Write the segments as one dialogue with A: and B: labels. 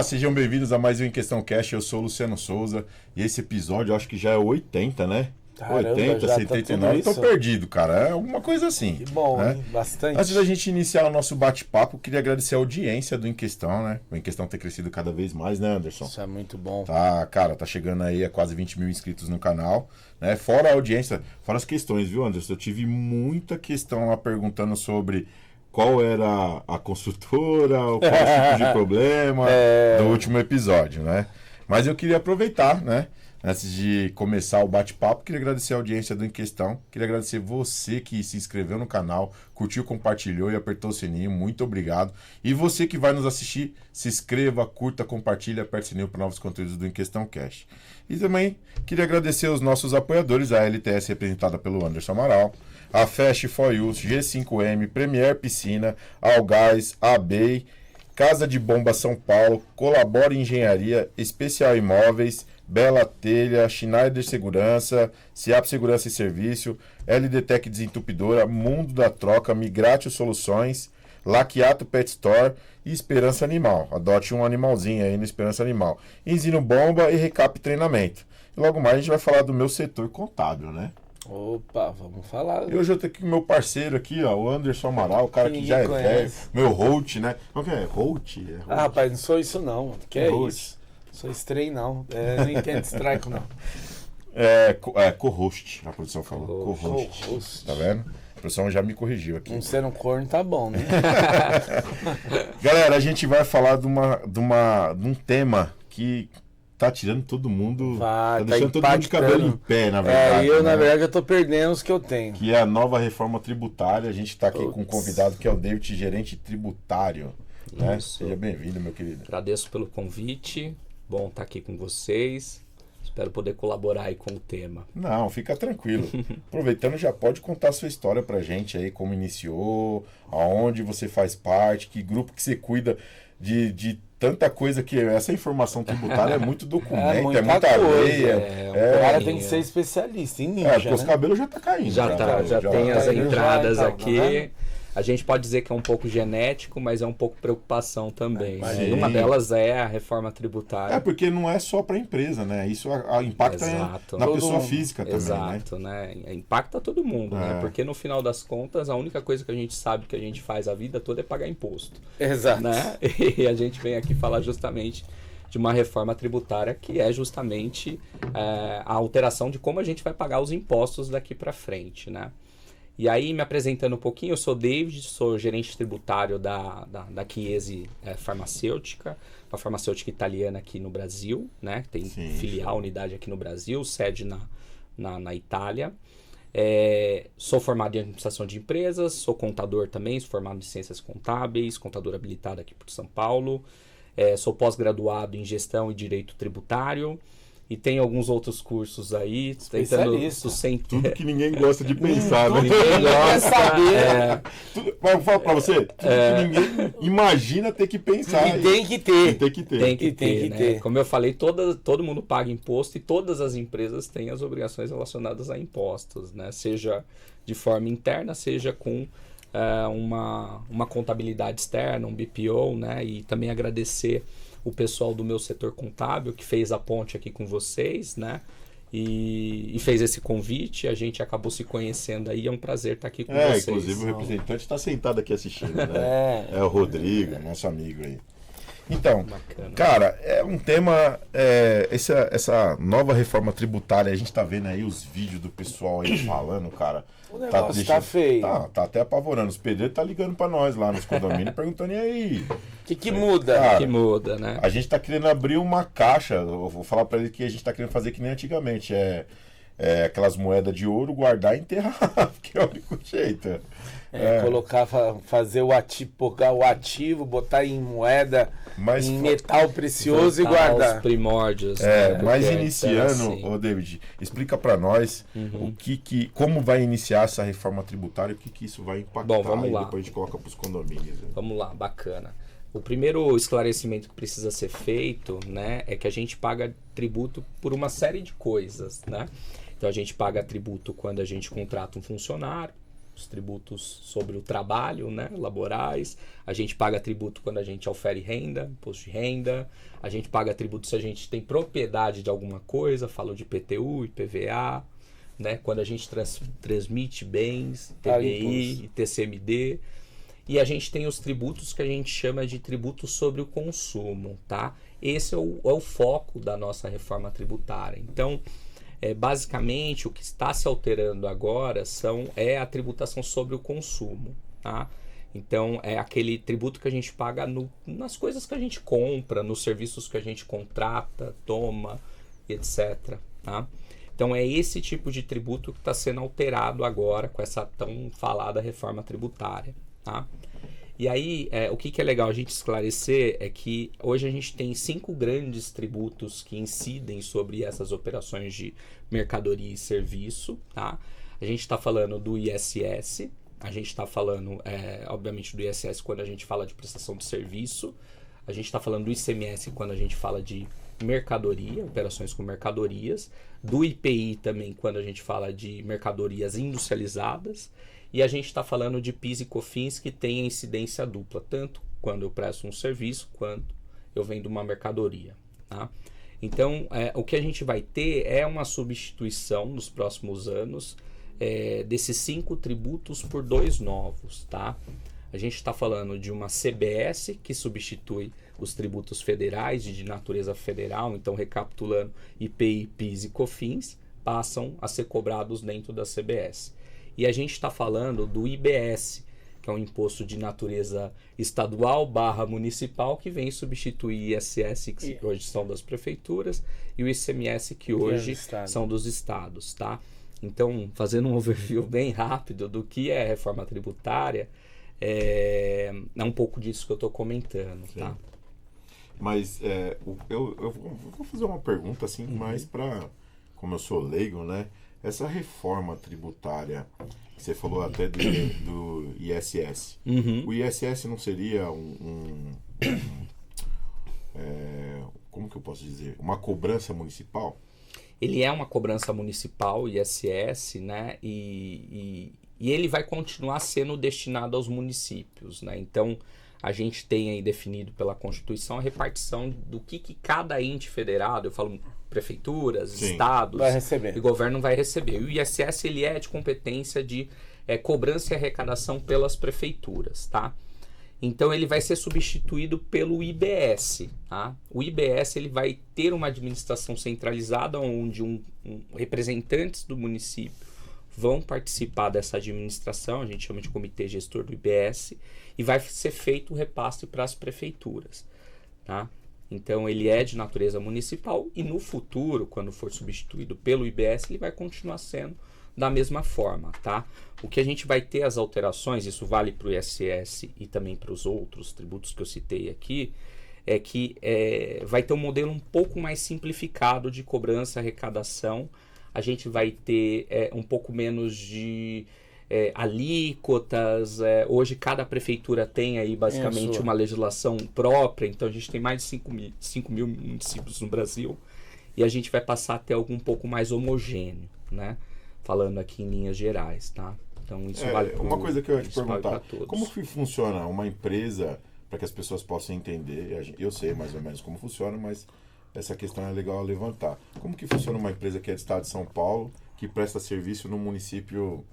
A: sejam bem-vindos a mais um Em Questão Cash. Eu sou o Luciano Souza e esse episódio eu acho que já é 80, né?
B: Caramba,
A: 80,
B: já
A: 79,
B: tá
A: tô perdido, cara. É alguma coisa assim.
B: Que bom,
A: né?
B: hein? Bastante.
A: Antes da gente iniciar o nosso bate-papo, queria agradecer a audiência do Em Questão, né? O Em Questão tem crescido cada vez mais, né, Anderson?
B: Isso é muito bom.
A: Tá, cara, tá chegando aí a quase 20 mil inscritos no canal, né? Fora a audiência, fora as questões, viu, Anderson? Eu tive muita questão lá perguntando sobre qual era a construtora, qual o tipo de problema do último episódio, né? Mas eu queria aproveitar, né? Antes de começar o bate-papo, queria agradecer a audiência do Em Questão. Queria agradecer você que se inscreveu no canal, curtiu, compartilhou e apertou o sininho. Muito obrigado. E você que vai nos assistir, se inscreva, curta, compartilhe, aperte o sininho para novos conteúdos do Em Questão Cash. E também queria agradecer os nossos apoiadores, a LTS representada pelo Anderson Amaral, a Fast For You, G5M, Premier Piscina, Algás, ABEI, Casa de Bomba São Paulo, Colabora Engenharia, Especial Imóveis, Bela Telha, Schneider Segurança, Ciap Segurança e Serviço, LDTEC Desentupidora, Mundo da Troca, Migratio Soluções, Laquiato Pet Store e Esperança Animal. Adote um animalzinho aí no Esperança Animal. Ensino Bomba e Recap Treinamento. E logo mais a gente vai falar do meu setor contábil, né?
B: Opa, vamos falar.
A: E hoje eu tenho aqui o meu parceiro aqui, ó, o Anderson Amaral, o cara que já é velho, meu Holt, né? Como que é? Holt?
B: Ah, rapaz, não sou isso não. Que é
A: Holt.
B: isso? Sou estranho não. Não entendo strike não.
A: Co-host, a produção falou. Co-host.
B: Co-host.
A: Tá vendo? A produção já me corrigiu aqui.
B: Não ser um corno tá bom, né?
A: Galera, a gente vai falar de um tema que tá tirando todo mundo.
B: Vai,
A: tá
B: tá
A: deixando todo mundo de cabelo em pé, na verdade.
B: Na verdade, eu tô perdendo os que eu tenho.
A: Que é a nova reforma tributária. A gente tá aqui com um convidado que é o David, gerente tributário. Né? Seja bem-vindo, meu querido.
C: Agradeço pelo convite. Bom estar aqui com vocês. Espero poder colaborar aí com o tema.
A: Não, fica tranquilo. Aproveitando, já pode contar a sua história pra gente aí, como iniciou, aonde você faz parte, que grupo que você cuida de tanta coisa que essa informação tributária é muito documento, muita lei.
B: O cara tem que ser especialista em ninja,
A: porque os cabelos já tá caindo.
C: Já tem as entradas aqui.
B: Né?
C: A gente pode dizer que é um pouco genético, mas é um pouco preocupação também.
A: Sim.
C: Uma delas é a reforma tributária.
A: Porque não é só para a empresa, né? Isso impacta na pessoa física também,
C: Exato, né? Impacta todo mundo, né? Porque no final das contas, a única coisa que a gente sabe que a gente faz a vida toda é pagar imposto.
B: Exato.
C: Né? E a gente vem aqui falar justamente de uma reforma tributária que é justamente a alteração de como a gente vai pagar os impostos daqui para frente, né? E aí, me apresentando um pouquinho, eu sou David, sou gerente tributário da Chiesi Farmacêutica, uma farmacêutica italiana aqui no Brasil, né? Tem filial, unidade aqui no Brasil, sede na Itália. Sou formado em administração de empresas, sou contador também, sou formado em ciências contábeis, contador habilitado aqui por São Paulo. Sou pós-graduado em gestão e direito tributário. E tem alguns outros cursos aí, tentando
A: tudo que ninguém gosta de pensar, né?
C: Ninguém gosta de saber.
A: Mas eu falo pra você, tudo que ninguém imagina ter que pensar.
B: E tem que ter.
A: Tem que ter.
C: Como eu falei, todo mundo paga imposto e todas as empresas têm as obrigações relacionadas a impostos, né? Seja de forma interna, seja com uma contabilidade externa, um BPO, né? E também agradecer o pessoal do meu setor contábil que fez a ponte aqui com vocês, né? E fez esse convite, a gente acabou se conhecendo aí, é um prazer estar aqui com vocês.
A: Inclusive o representante está sentado aqui assistindo, né? É o Rodrigo, nosso amigo aí. Então,
C: bacana.
A: Cara, é um tema, essa nova reforma tributária, a gente tá vendo aí os vídeos do pessoal aí falando, cara.
B: O negócio tá feio.
A: Tá até apavorando. Os pedreiros tá ligando pra nós lá nos condomínios, perguntando, e aí?
B: O que muda?
A: Cara,
C: que muda, né?
A: A gente tá querendo abrir uma caixa, eu vou falar pra ele que a gente tá querendo fazer que nem antigamente, aquelas moedas de ouro, guardar e enterrar, porque é o único jeito.
B: Colocar, fazer o ativo, botar em moeda, em metal precioso e guardar.
C: Os primórdios.
A: Mas iniciando, David, explica para nós como vai iniciar essa reforma tributária, o que isso vai impactar.
C: Bom, vamos lá.
A: Depois a gente coloca para os condomínios.
C: Vamos lá, bacana. O primeiro esclarecimento que precisa ser feito, né, é que a gente paga tributo por uma série de coisas, né? Então a gente paga tributo quando a gente contrata um funcionário, os tributos sobre o trabalho, né, laborais. A gente paga tributo quando a gente ofere renda, imposto de renda. A gente paga tributo se a gente tem propriedade de alguma coisa, falo de IPTU, IPVA, né, quando a gente transmite bens, TBI, TCMD. E a gente tem os tributos que a gente chama de tributos sobre o consumo, tá? Esse é o foco da nossa reforma tributária. Então, basicamente, o que está se alterando agora é a tributação sobre o consumo, tá? Então, é aquele tributo que a gente paga nas coisas que a gente compra, nos serviços que a gente contrata, toma, etc, tá? Então, é esse tipo de tributo que está sendo alterado agora com essa tão falada reforma tributária, tá? E aí, o que é legal a gente esclarecer é que hoje a gente tem 5 grandes tributos que incidem sobre essas operações de mercadoria e serviço, tá? A gente está falando do ISS, a gente está falando, obviamente, do ISS quando a gente fala de prestação de serviço, a gente está falando do ICMS quando a gente fala de mercadoria, operações com mercadorias, do IPI também quando a gente fala de mercadorias industrializadas, e a gente está falando de PIS e COFINS que tem a incidência dupla, tanto quando eu presto um serviço quanto eu vendo uma mercadoria, tá? Então, o que a gente vai ter é uma substituição nos próximos anos desses 5 tributos por 2 novos, tá? A gente está falando de uma CBS que substitui os tributos federais de natureza federal, então recapitulando, IPI, PIS e COFINS passam a ser cobrados dentro da CBS. E a gente está falando do IBS, que é um imposto de natureza estadual / municipal, que vem substituir ISS, que hoje são das prefeituras, e o ICMS, que hoje são dos estados, tá? Então, fazendo um overview bem rápido do que é a reforma tributária, é um pouco disso que eu estou comentando, tá?
A: Sim. Mas eu vou fazer uma pergunta assim, mais para, como eu sou leigo, né? Essa reforma tributária, você falou até do ISS. O ISS não seria como que eu posso dizer? Uma cobrança municipal?
C: Ele é uma cobrança municipal, ISS, né? E ele vai continuar sendo destinado aos municípios, né? Então, a gente tem aí definido pela Constituição a repartição do que cada ente federado, eu falo prefeituras, Sim, estados e governo vai receber. O ISS ele é de competência de cobrança e arrecadação pelas prefeituras, tá? Então ele vai ser substituído pelo IBS, tá? O IBS ele vai ter uma administração centralizada onde representantes do município vão participar dessa administração, a gente chama de comitê gestor do IBS, e vai ser feito o repasse para as prefeituras, tá? Então ele é de natureza municipal e no futuro, quando for substituído pelo IBS, ele vai continuar sendo da mesma forma, tá? O que a gente vai ter as alterações, isso vale para o ISS e também para os outros tributos que eu citei aqui, é que vai ter um modelo um pouco mais simplificado de cobrança e arrecadação. A gente vai ter um pouco menos de alíquotas. Hoje cada prefeitura tem aí basicamente uma legislação própria, então a gente tem mais de 5 mil municípios no Brasil e a gente vai passar a ter algo um pouco mais homogêneo, né? Falando aqui em linhas gerais, tá? Então isso vale pro,
A: uma coisa que eu ia te perguntar, como que funciona uma empresa, para que as pessoas possam entender, eu sei mais ou menos como funciona, mas essa questão é legal levantar. Como que funciona uma empresa que é do estado de São Paulo, que presta serviço no município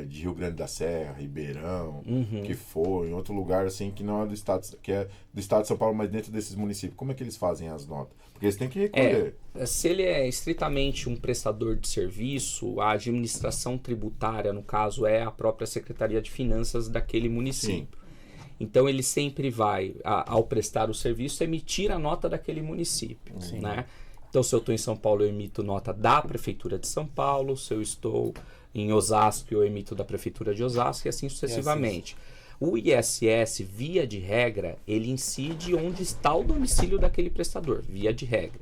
A: de Rio Grande da Serra, Ribeirão, que for, em outro lugar assim, que não é do estado, que é do estado de São Paulo, mas dentro desses municípios? Como é que eles fazem as notas? Porque eles têm que recolher.
C: Se ele é estritamente um prestador de serviço, a administração tributária, no caso, é a própria Secretaria de Finanças daquele município. Sim. Então ele sempre vai, ao prestar o serviço, emitir a nota daquele município, né? Então se eu estou em São Paulo, eu emito nota da Prefeitura de São Paulo, se eu estou em Osasco, eu emito da Prefeitura de Osasco e assim sucessivamente. O ISS, via de regra, ele incide onde está o domicílio daquele prestador, via de regra.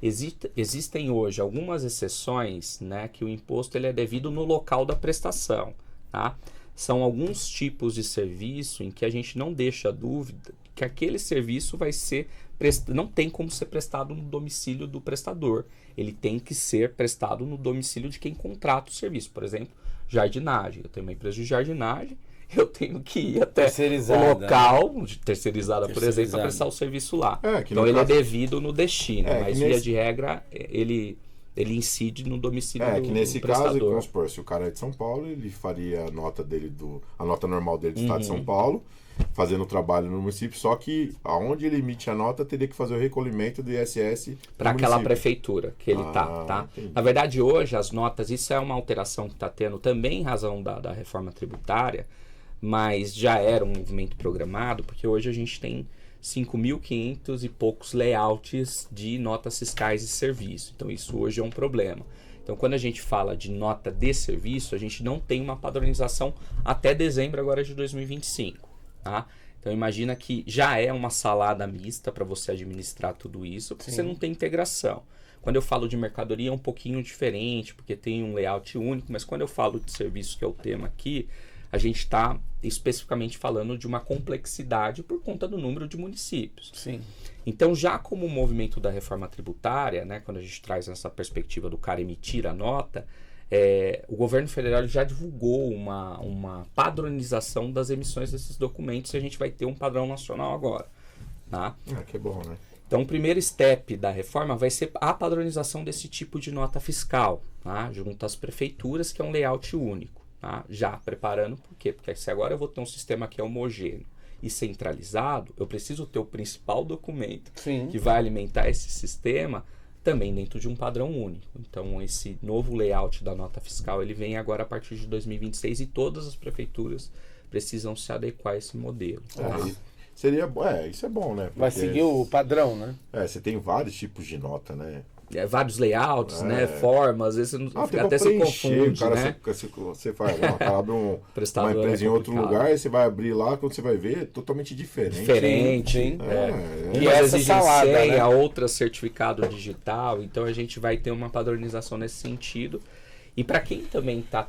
C: Existem hoje algumas exceções, né, que o imposto ele é devido no local da prestação, tá? São alguns tipos de serviço em que a gente não deixa dúvida que aquele serviço vai ser não tem como ser prestado no domicílio do prestador. Ele tem que ser prestado no domicílio de quem contrata o serviço. Por exemplo, jardinagem. Eu tenho uma empresa de jardinagem, eu tenho que ir até o local, terceirizada, por exemplo, para prestar o serviço lá. Então ele é devido no destino, mas via de regra ele incide no domicílio do
A: que nesse
C: prestador.
A: caso, vamos supor, se o cara é de São Paulo, ele faria a nota dele a nota normal dele do estado de São Paulo, fazendo o trabalho no município, só que aonde ele emite a nota teria que fazer o recolhimento do ISS
C: para aquela prefeitura que ele tá.
A: Entendi.
C: Na verdade, hoje as notas, isso é uma alteração que está tendo também em razão da reforma tributária, mas já era um movimento programado, porque hoje a gente tem 5.500 e poucos layouts de notas fiscais de serviço. Então isso hoje é um problema. Então quando a gente fala de nota de serviço, a gente não tem uma padronização até dezembro agora de 2025. Tá? Então imagina que já é uma salada mista para você administrar tudo isso, porque você não tem integração. Quando eu falo de mercadoria é um pouquinho diferente, porque tem um layout único, mas quando eu falo de serviço, que é o tema aqui, a gente está especificamente falando de uma complexidade por conta do número de municípios.
B: Sim.
C: Então, já como o movimento da reforma tributária, né, quando a gente traz essa perspectiva do cara emitir a nota, o governo federal já divulgou uma padronização das emissões desses documentos e a gente vai ter um padrão nacional agora. Tá?
A: Que bom, né?
C: Então, o primeiro step da reforma vai ser a padronização desse tipo de nota fiscal, tá? Junto às prefeituras, que é um layout único. Tá? Já preparando, por quê? Porque se agora eu vou ter um sistema que é homogêneo e centralizado, eu preciso ter o principal documento que vai alimentar esse sistema também dentro de um padrão único. Então, esse novo layout da nota fiscal, ele vem agora a partir de 2026 e todas as prefeituras precisam se adequar a esse modelo. Tá?
A: Isso é bom, né?
B: Vai seguir o padrão, né?
A: Você tem vários tipos de nota, né?
C: Vários layouts, né? Formas, às vezes até se confunde,
A: cara,
C: né?
A: Você faz abre uma empresa em outro lugar, e você vai abrir lá, quando você vai ver, é totalmente diferente.
C: Diferente.
B: E essa salada, né?
C: A outra certificado digital, então a gente vai ter uma padronização nesse sentido. E para quem também está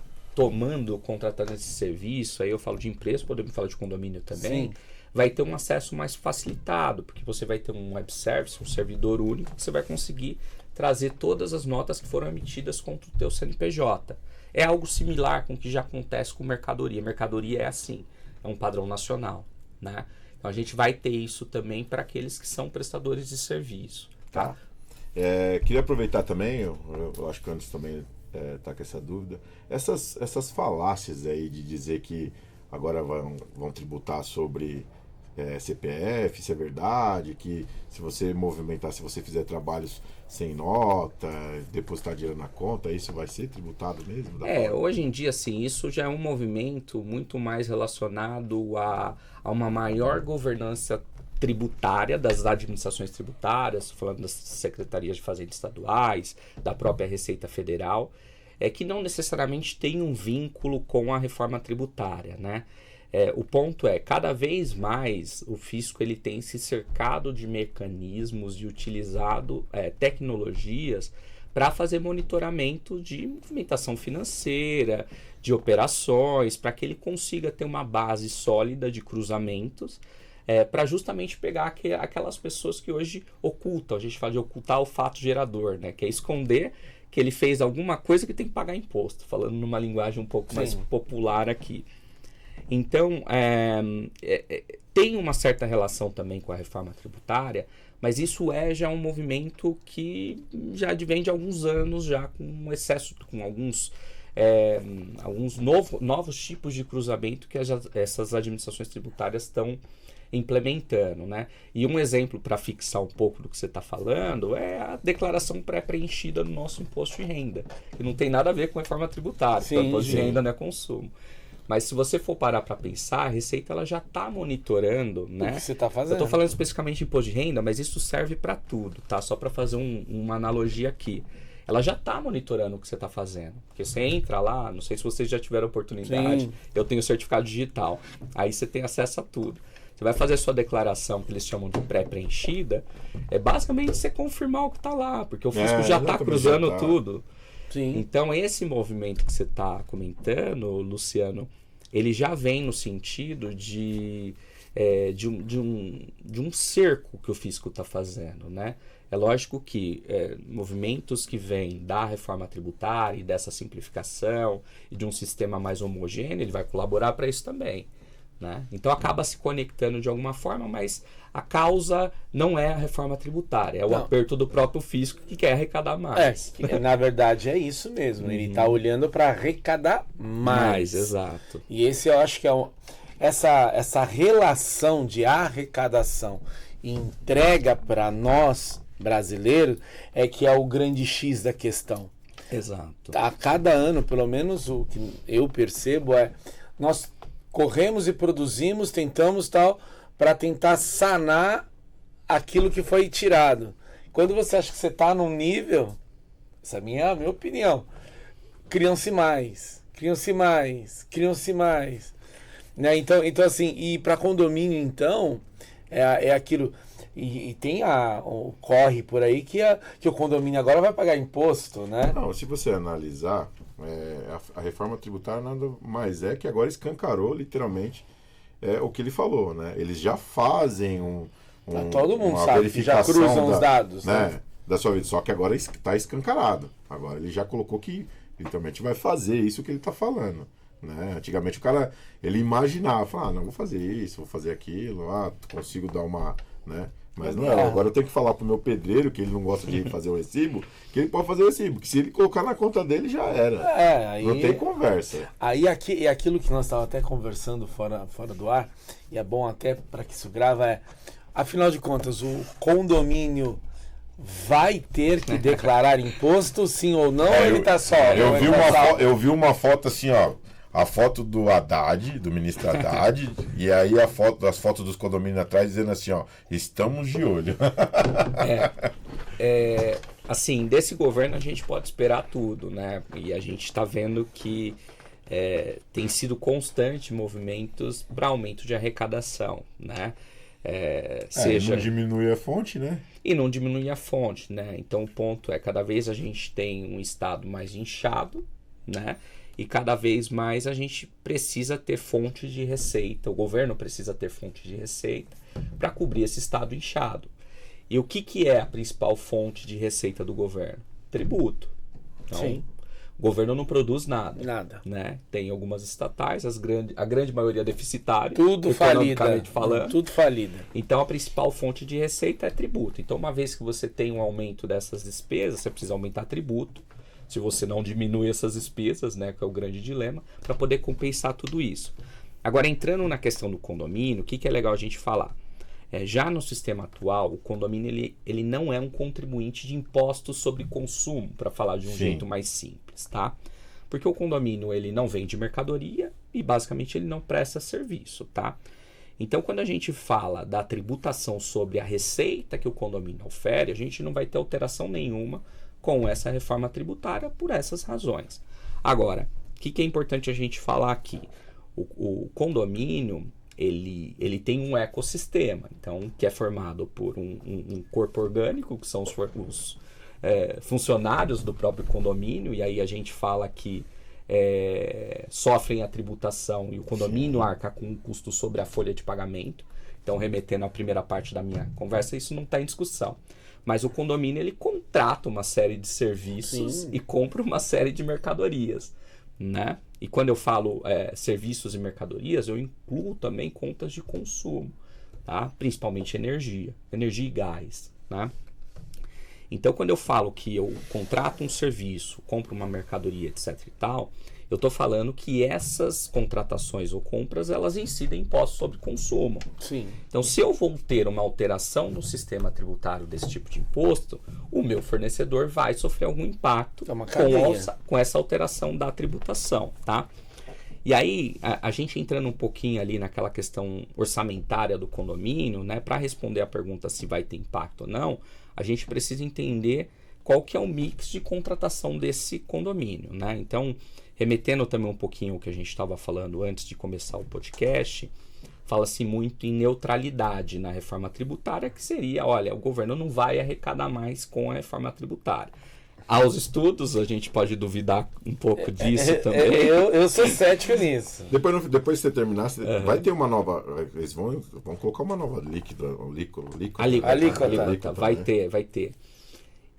C: contratando esse serviço, aí eu falo de empresa, podemos falar de condomínio também, vai ter um acesso mais facilitado, porque você vai ter um web service, um servidor único, que você vai conseguir trazer todas as notas que foram emitidas contra o teu CNPJ. É algo similar com o que já acontece com mercadoria. Mercadoria é assim, é um padrão nacional, né? Então a gente vai ter isso também para aqueles que são prestadores de serviço. Tá?
A: Queria aproveitar também, eu acho que antes também tá com essa dúvida, essas falácias aí de dizer que agora vão tributar sobre CPF, isso é verdade, que se você movimentar, se você fizer trabalhos sem nota, depositar dinheiro na conta, isso vai ser tributado mesmo?
C: Hoje em dia, sim, isso já é um movimento muito mais relacionado a uma maior governança tributária das administrações tributárias, falando das secretarias de fazenda estaduais, da própria Receita Federal, que não necessariamente tem um vínculo com a reforma tributária, né? O ponto é, cada vez mais o fisco ele tem se cercado de mecanismos, de utilizado tecnologias para fazer monitoramento de movimentação financeira, de operações, para que ele consiga ter uma base sólida de cruzamentos, para justamente pegar aquelas pessoas que hoje ocultam. A gente fala de ocultar o fato gerador, né? Que é esconder que ele fez alguma coisa que tem que pagar imposto, falando numa linguagem um pouco mais popular aqui. Então, tem uma certa relação também com a reforma tributária, mas isso já um movimento que já advém de alguns anos, já com um excesso, com alguns novos tipos de cruzamento que essas administrações tributárias estão implementando, né? E um exemplo para fixar um pouco do que você está falando é a declaração pré-preenchida no nosso imposto de renda, que não tem nada a ver com a reforma tributária, porque o imposto de renda não é consumo. Mas se você for parar para pensar, a Receita ela já está monitorando, né?
B: O que você está fazendo?
C: Eu estou falando especificamente de imposto de renda, mas isso serve para tudo, tá? Só para fazer uma analogia aqui. Ela já está monitorando o que você está fazendo. Porque você entra lá, não sei se vocês já tiveram oportunidade, eu tenho certificado digital, aí você tem acesso a tudo. Você vai fazer a sua declaração, que eles chamam de pré-preenchida, basicamente você confirmar o que está lá, porque o fisco já está cruzando tudo.
B: Sim.
C: Então, esse movimento que você está comentando, Luciano, ele já vem no sentido de de um cerco que o fisco está fazendo, né? É lógico que movimentos que vêm da reforma tributária e dessa simplificação e de um sistema mais homogêneo, ele vai colaborar para isso também, né? Então acaba se conectando de alguma forma, mas a causa não é a reforma tributária, é o aperto do próprio fisco que quer arrecadar mais.
B: Na verdade é isso mesmo, ele está olhando para arrecadar mais.
C: Exato.
B: E esse eu acho que é essa relação de arrecadação e entrega para nós brasileiros é que é o grande X da questão.
C: Exato.
B: A cada ano, pelo menos o que eu percebo nós corremos e produzimos, tentamos tal, para tentar sanar aquilo que foi tirado. Quando você acha que você está num nível, essa é a minha opinião, criam-se mais. Né? Então assim, e para condomínio, então, é aquilo. E tem o corre por aí que o condomínio agora vai pagar imposto, né?
A: Não, se você analisar, a reforma tributária nada mais é que agora escancarou, literalmente, o que ele falou, né? Eles já fazem
B: todo mundo sabe que já cruzam os dados, né?
A: Da sua vida, só que agora está escancarado. Agora ele já colocou que literalmente vai fazer isso que ele está falando. Né? Antigamente o cara, ele imaginava, não, vou fazer isso, vou fazer aquilo, consigo dar uma, né? Mas não é, agora eu tenho que falar pro meu pedreiro, que ele não gosta de fazer o recibo, que ele pode fazer o recibo, que se ele colocar na conta dele já era.
B: Aí,
A: não tem conversa.
B: Aí é aquilo que nós estávamos até conversando fora do ar, e é bom até para que isso grava, afinal de contas, o condomínio vai ter que declarar imposto, sim ou não, ou ele tá só?
A: Eu vi uma foto assim, ó. A foto do Haddad, do ministro Haddad, e aí as fotos dos condomínios atrás dizendo assim, ó, estamos de olho.
C: Assim, desse governo a gente pode esperar tudo, né? E a gente está vendo que tem sido constante movimentos para aumento de arrecadação, né?
A: Seja... Não diminui a fonte, né?
C: E não diminui a fonte, né? Então o ponto é, cada vez a gente tem um estado mais inchado, né? E cada vez mais a gente precisa ter fonte de receita, o governo precisa ter fonte de receita para cobrir esse estado inchado. E o que é a principal fonte de receita do governo? Tributo. Então,
B: sim.
C: O governo não produz nada. Né? Tem algumas estatais, a grande maioria deficitária.
B: Tudo falida.
C: Falando.
B: Tudo falida.
C: Então a principal fonte de receita é tributo. Então uma vez que você tem um aumento dessas despesas, você precisa aumentar tributo. Se você não diminui essas despesas, né, que é o grande dilema, para poder compensar tudo isso. Agora, entrando na questão do condomínio, o que é legal a gente falar? Já no sistema atual, o condomínio ele não é um contribuinte de impostos sobre consumo, para falar de um jeito mais simples, tá? Porque o condomínio ele não vende mercadoria e basicamente ele não presta serviço, tá? Então, quando a gente fala da tributação sobre a receita que o condomínio ofere, a gente não vai ter alteração nenhuma com essa reforma tributária por essas razões. Agora, o que é importante a gente falar aqui? O condomínio, ele tem um ecossistema, então, que é formado por um corpo orgânico, que são os funcionários do próprio condomínio, e aí a gente fala que sofrem a tributação e o condomínio arca com o custo sobre a folha de pagamento. Então, remetendo à primeira parte da minha conversa, isso não está em discussão. Mas o condomínio ele contrata uma série de serviços e compra uma série de mercadorias, né? E quando eu falo serviços e mercadorias, eu incluo também contas de consumo, tá? Principalmente energia e gás, né? Então, quando eu falo que eu contrato um serviço, compro uma mercadoria, etc e tal, eu estou falando que essas contratações ou compras, elas incidem impostos sobre consumo.
B: Sim.
C: Então, se eu vou ter uma alteração no sistema tributário desse tipo de imposto, o meu fornecedor vai sofrer algum impacto com essa alteração da tributação, tá? E aí, a gente entrando um pouquinho ali naquela questão orçamentária do condomínio, né, para responder a pergunta se vai ter impacto ou não, a gente precisa entender qual que é o mix de contratação desse condomínio, né? Então, remetendo também um pouquinho ao que a gente estava falando antes de começar o podcast, fala-se muito em neutralidade na reforma tributária, que seria, olha, o governo não vai arrecadar mais com a reforma tributária. aos estudos, a gente pode duvidar um pouco disso também.
B: Eu sou cético nisso.
A: Depois que você terminar, vai ter uma nova. Eles vão colocar uma nova
C: alíquota. Vai ter.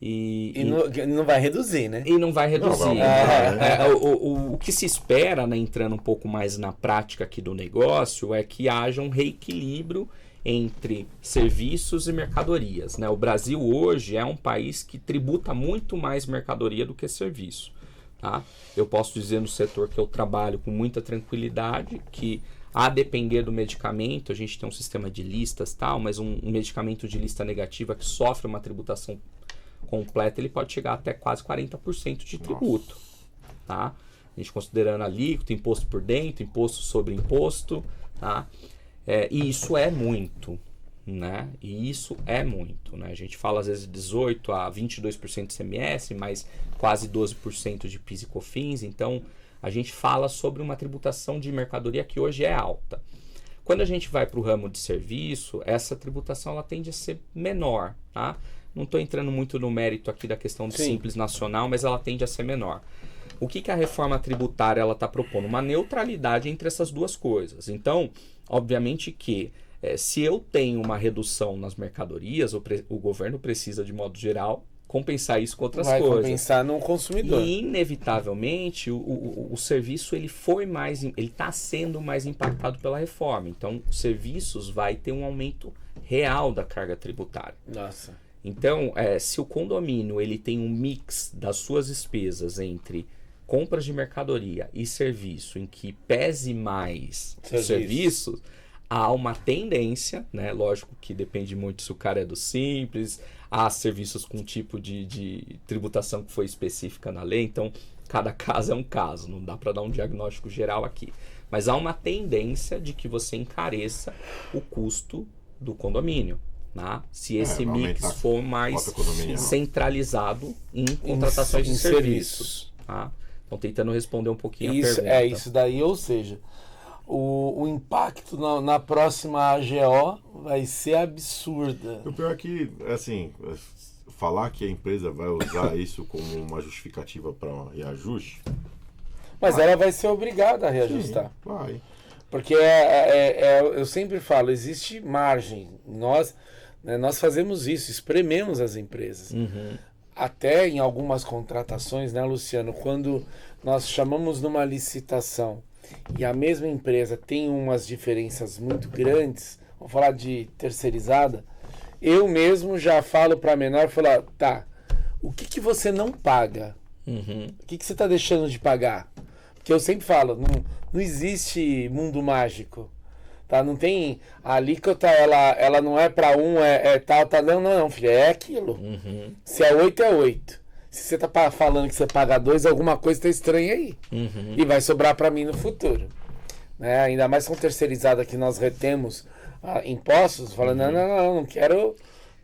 C: E
B: não vai reduzir, né?
C: E não vai reduzir.
A: Não,
C: o que se espera, né, entrando um pouco mais na prática aqui do negócio, é que haja um reequilíbrio entre serviços e mercadorias, né? O Brasil hoje é um país que tributa muito mais mercadoria do que serviço, tá? Eu posso dizer no setor que eu trabalho com muita tranquilidade que, a depender do medicamento, a gente tem um sistema de listas, tal, mas um medicamento de lista negativa que sofre uma tributação completa, ele pode chegar até quase 40% de tributo, tá? A gente considerando alíquota, imposto por dentro, imposto sobre imposto, tá? E isso é muito, né? A gente fala às vezes de 18% a 22% de ICMS, mais quase 12% de PIS e COFINS, então a gente fala sobre uma tributação de mercadoria que hoje é alta. Quando a gente vai para o ramo de serviço, essa tributação ela tende a ser menor, tá? Não estou entrando muito no mérito aqui da questão do Simples Nacional, mas ela tende a ser menor. O que a reforma tributária está propondo? Uma neutralidade entre essas duas coisas. Então, obviamente que se eu tenho uma redução nas mercadorias, o governo precisa, de modo geral, compensar isso com outras coisas.
B: Vai compensar no consumidor.
C: E, inevitavelmente, o serviço ele está sendo mais impactado pela reforma. Então, serviços vai ter um aumento real da carga tributária.
B: Nossa.
C: Então, se o condomínio ele tem um mix das suas despesas entre compras de mercadoria e serviço, em que pese mais o serviço, há uma tendência, né? Lógico que depende muito se o cara é do Simples, há serviços com tipo de tributação que foi específica na lei, então cada caso é um caso, não dá para dar um diagnóstico geral aqui. Mas há uma tendência de que você encareça o custo do condomínio. Né? Se esse mix for mais centralizado em contratações de serviços. Tá? Então, tentando responder um pouquinho a pergunta.
B: Isso daí, ou seja, o impacto na próxima AGO vai ser absurda.
A: O pior é que, assim, falar que a empresa vai usar isso como uma justificativa para reajuste...
B: Mas ela vai ser obrigada a reajustar.
A: Sim, vai.
B: Porque eu sempre falo, existe margem. Nós fazemos isso, esprememos as empresas. Até em algumas contratações, né, Luciano? Quando nós chamamos numa licitação e a mesma empresa tem umas diferenças muito grandes, vamos falar de terceirizada, eu mesmo já falo para a menor, falo, tá, o que você não paga? O que você está deixando de pagar? Porque eu sempre falo, não existe mundo mágico. Tá? Não tem a alíquota, ela não é para um, tal, não, filho, é aquilo. Se é 8, é 8. Se você tá falando que você paga 2, alguma coisa tá estranha aí. E vai sobrar para mim no futuro. Né? Ainda mais com terceirizada que nós retemos impostos, falando,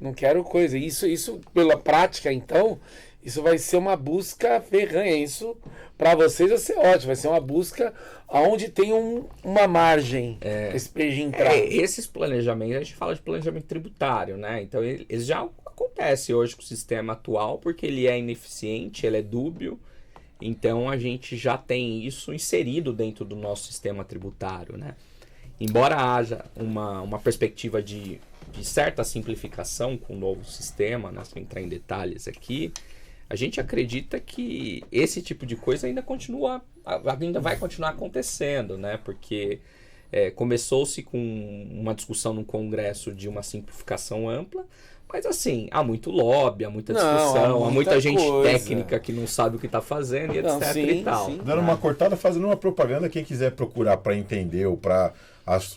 B: não quero coisa. Isso pela prática, então, isso vai ser uma busca ferranha. Isso, para vocês, vai ser ótimo. Vai ser uma busca onde tem uma margem para entrar.
C: Esses planejamentos, a gente fala de planejamento tributário, né? Então, eles já acontecem hoje com o sistema atual, porque ele é ineficiente, ele é dúbio. Então, a gente já tem isso inserido dentro do nosso sistema tributário, né? Embora haja uma perspectiva de certa simplificação com o novo sistema, né? Sem entrar em detalhes aqui, a gente acredita que esse tipo de coisa ainda vai continuar acontecendo, né? Porque começou-se com uma discussão no Congresso de uma simplificação ampla, mas assim, há muito lobby, há muita discussão, há muita gente técnica que não sabe o que está fazendo e etc e tal.
A: Sim. Dando uma cortada, fazendo uma propaganda, quem quiser procurar para entender ou para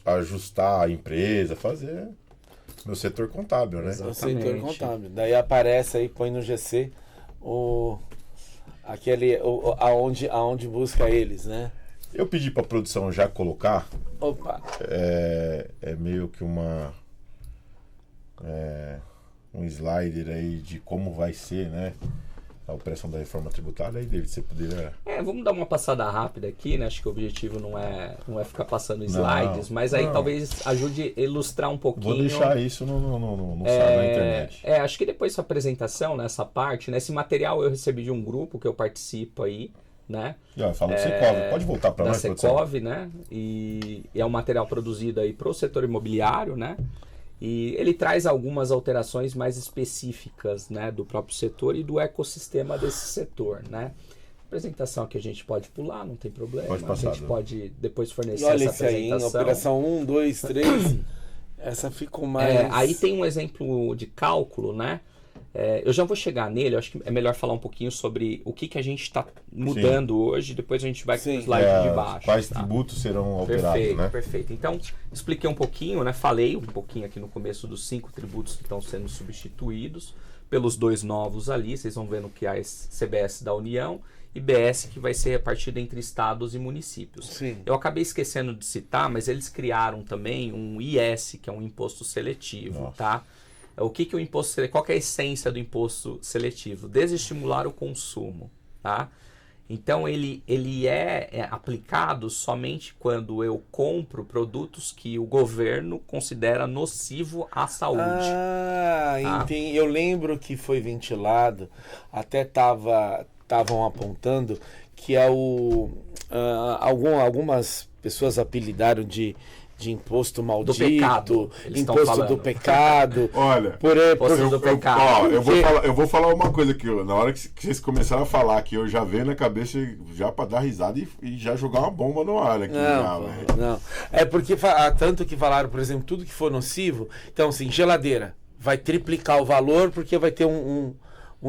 A: ajustar a empresa, fazer meu setor contábil, né?
B: O setor contábil. Daí aparece aí, põe no GC aonde busca eles, né?
A: Eu pedi para a produção já colocar.
B: Opa!
A: É meio que um slider aí de como vai ser, né? a operação da reforma tributária, aí, David, você poderia...
C: Vamos dar uma passada rápida aqui, né? Acho que o objetivo não é ficar passando slides, mas aí talvez ajude a ilustrar um pouquinho.
A: Vou deixar isso no site da internet.
C: Acho que depois da apresentação, nessa parte, né? Esse material eu recebi de um grupo que eu participo aí, né?
A: Fala do Secov, pode voltar para nós,
C: produção. Da Secov, né? E é um material produzido aí para o setor imobiliário, né? E ele traz algumas alterações mais específicas, né, do próprio setor e do ecossistema desse setor, né? Apresentação que a gente pode pular, não tem problema.
A: Pode passar,
C: a gente pode depois fornecer
B: olha
C: essa apresentação.
B: Aí, operação 1, 2, 3. Essa ficou mais...
C: aí tem um exemplo de cálculo, né? Eu já vou chegar nele, eu acho que é melhor falar um pouquinho sobre o que a gente está mudando hoje, depois a gente vai para o slide de baixo.
A: Quais tributos serão alterados, né?
C: Perfeito. Então, expliquei um pouquinho, né? Falei um pouquinho aqui no começo dos 5 tributos que estão sendo substituídos pelos 2 novos ali, vocês vão vendo que é a CBS da União e BS que vai ser repartido entre estados e municípios.
B: Sim.
C: Eu acabei esquecendo de citar, mas eles criaram também um IS, que é um imposto seletivo, tá? O que o imposto seletivo, qual que é a essência do imposto seletivo? Desestimular o consumo, tá? Então ele é aplicado somente quando eu compro produtos que o governo considera nocivo à saúde.
B: Entendi. Eu lembro que foi ventilado, até estavam apontando que algumas pessoas apelidaram de imposto maldito,
C: do pecado,
B: imposto do pecado.
A: Olha,
C: do pecado.
A: Eu vou falar uma coisa aqui, na hora que vocês começaram a falar aqui, eu já veio na cabeça já para dar risada e já jogar uma bomba no ar aqui.
B: Não. É porque tanto que falaram, por exemplo, tudo que for nocivo, então assim, geladeira vai triplicar o valor porque vai ter um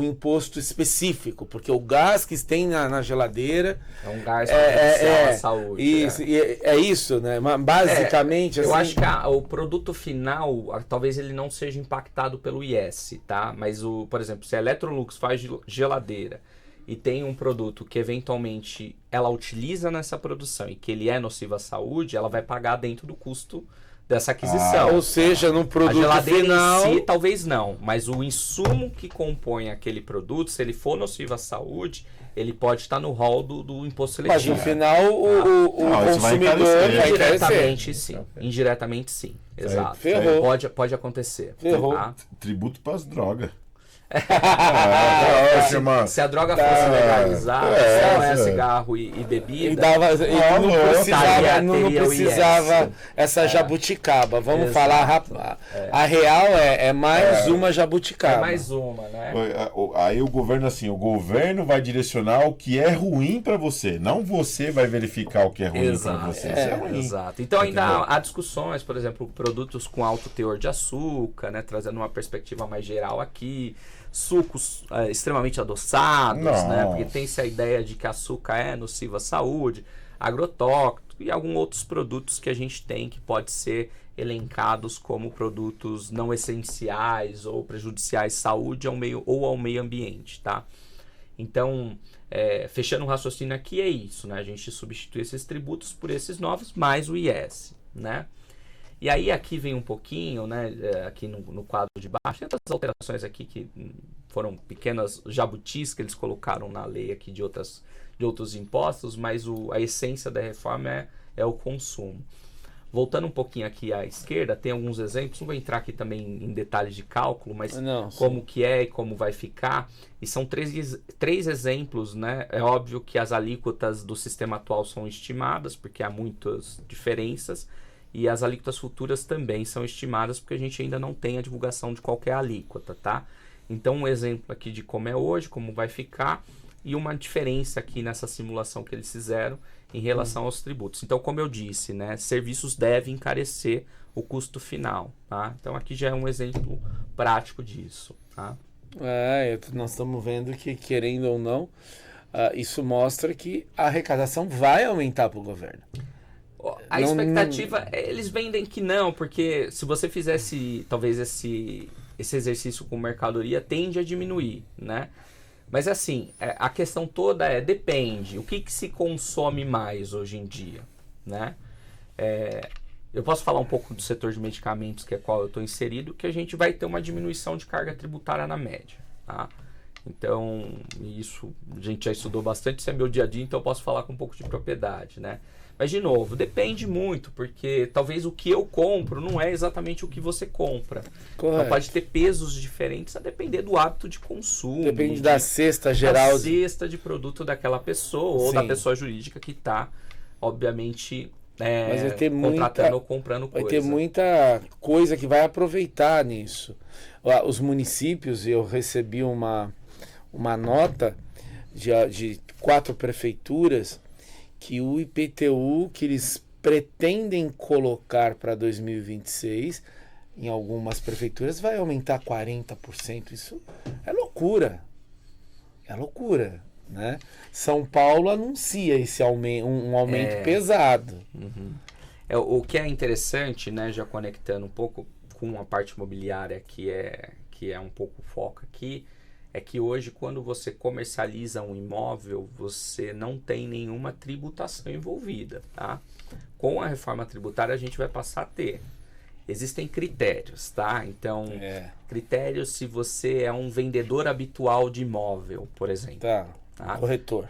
B: imposto específico, porque o gás que tem na geladeira
C: é um gás prejudicial à saúde.
B: Isso, é isso, né? Basicamente,
C: eu
B: assim,
C: acho que o produto final, talvez ele não seja impactado pelo IS, tá? Mas, por exemplo, se a Electrolux faz geladeira e tem um produto que eventualmente ela utiliza nessa produção e que ele é nocivo à saúde, ela vai pagar dentro do custo dessa aquisição.
B: Ou seja, no produto
C: a geladeira
B: final...
C: em si, talvez não, mas o insumo que compõe aquele produto, se ele for nocivo à saúde, ele pode estar no rol do imposto seletivo.
B: Mas no final o consumidor vai
C: indiretamente sim. Indiretamente sim. Exato.
B: Ferrou.
C: Pode acontecer.
B: Ferrou.
C: Tá?
A: Tributo para as drogas.
C: Se a droga fosse legalizada, se não é cigarro e bebida,
B: não precisava essa jabuticaba. Vamos falar rápido. A real é mais uma jabuticaba.
C: É mais uma, né?
A: Aí o governo vai direcionar o que é ruim para você, não você vai verificar o que é ruim para você. Isso é ruim.
C: Exato. Então ainda há discussões, por exemplo, produtos com alto teor de açúcar, né, trazendo uma perspectiva mais geral aqui. Sucos extremamente adoçados, né? Porque tem-se a ideia de que açúcar é nocivo à saúde, agrotóxico e alguns outros produtos que a gente tem que pode ser elencados como produtos não essenciais ou prejudiciais à saúde ou ao meio ambiente, tá? Então, fechando o raciocínio aqui é isso, né? A gente substitui esses tributos por esses novos mais o IS, né? E aí aqui vem um pouquinho, né, aqui no quadro de baixo, tem outras alterações aqui que foram pequenas jabutis que eles colocaram na lei aqui de outros impostos, mas a essência da reforma é o consumo. Voltando um pouquinho aqui à esquerda, tem alguns exemplos, não vou entrar aqui também em detalhes de cálculo, mas como que é e como vai ficar, e são três exemplos, né? É óbvio que as alíquotas do sistema atual são estimadas, porque há muitas diferenças, e as alíquotas futuras também são estimadas porque a gente ainda não tem a divulgação de qualquer alíquota, tá? Então um exemplo aqui de como é hoje, como vai ficar e uma diferença aqui nessa simulação que eles fizeram em relação aos tributos. Então, como eu disse, né, serviços devem encarecer o custo final, tá? Então aqui já é um exemplo prático disso, tá?
B: Nós estamos vendo que, querendo ou não, isso mostra que a arrecadação vai aumentar para o governo.
C: A expectativa, eles vendem que não, porque se você fizesse talvez esse exercício com mercadoria, tende a diminuir, né? Mas assim, a questão toda depende, o que se consome mais hoje em dia, né? Eu posso falar um pouco do setor de medicamentos, que é qual eu estou inserido, que a gente vai ter uma diminuição de carga tributária na média, tá? Então, isso a gente já estudou bastante, isso é meu dia a dia, então eu posso falar com um pouco de propriedade, né? Mas, de novo, depende muito, porque talvez o que eu compro não é exatamente o que você compra.
B: Correto.
C: Então, pode ter pesos diferentes a depender do hábito de consumo.
B: Depende da cesta geral.
C: Da cesta de produto daquela pessoa ou da
B: Sim.
C: pessoa jurídica que está, obviamente,
B: Mas vai ter
C: contratando ou comprando
B: Vai
C: coisa.
B: ter muita coisa que vai aproveitar nisso. Os municípios, eu recebi uma nota de 4 prefeituras que o IPTU que eles pretendem colocar para 2026 em algumas prefeituras vai aumentar 40%. Isso é loucura. É loucura, né? São Paulo anuncia esse aumento, um aumento pesado.
C: Uhum. O que é interessante, né, já conectando um pouco com a parte imobiliária que é um pouco o foco aqui, é que hoje quando você comercializa um imóvel, você não tem nenhuma tributação envolvida, tá? Com a reforma tributária a gente vai passar a ter. Existem critérios, tá? Então, critérios se você é um vendedor habitual de imóvel, por exemplo.
B: Tá. Corretor.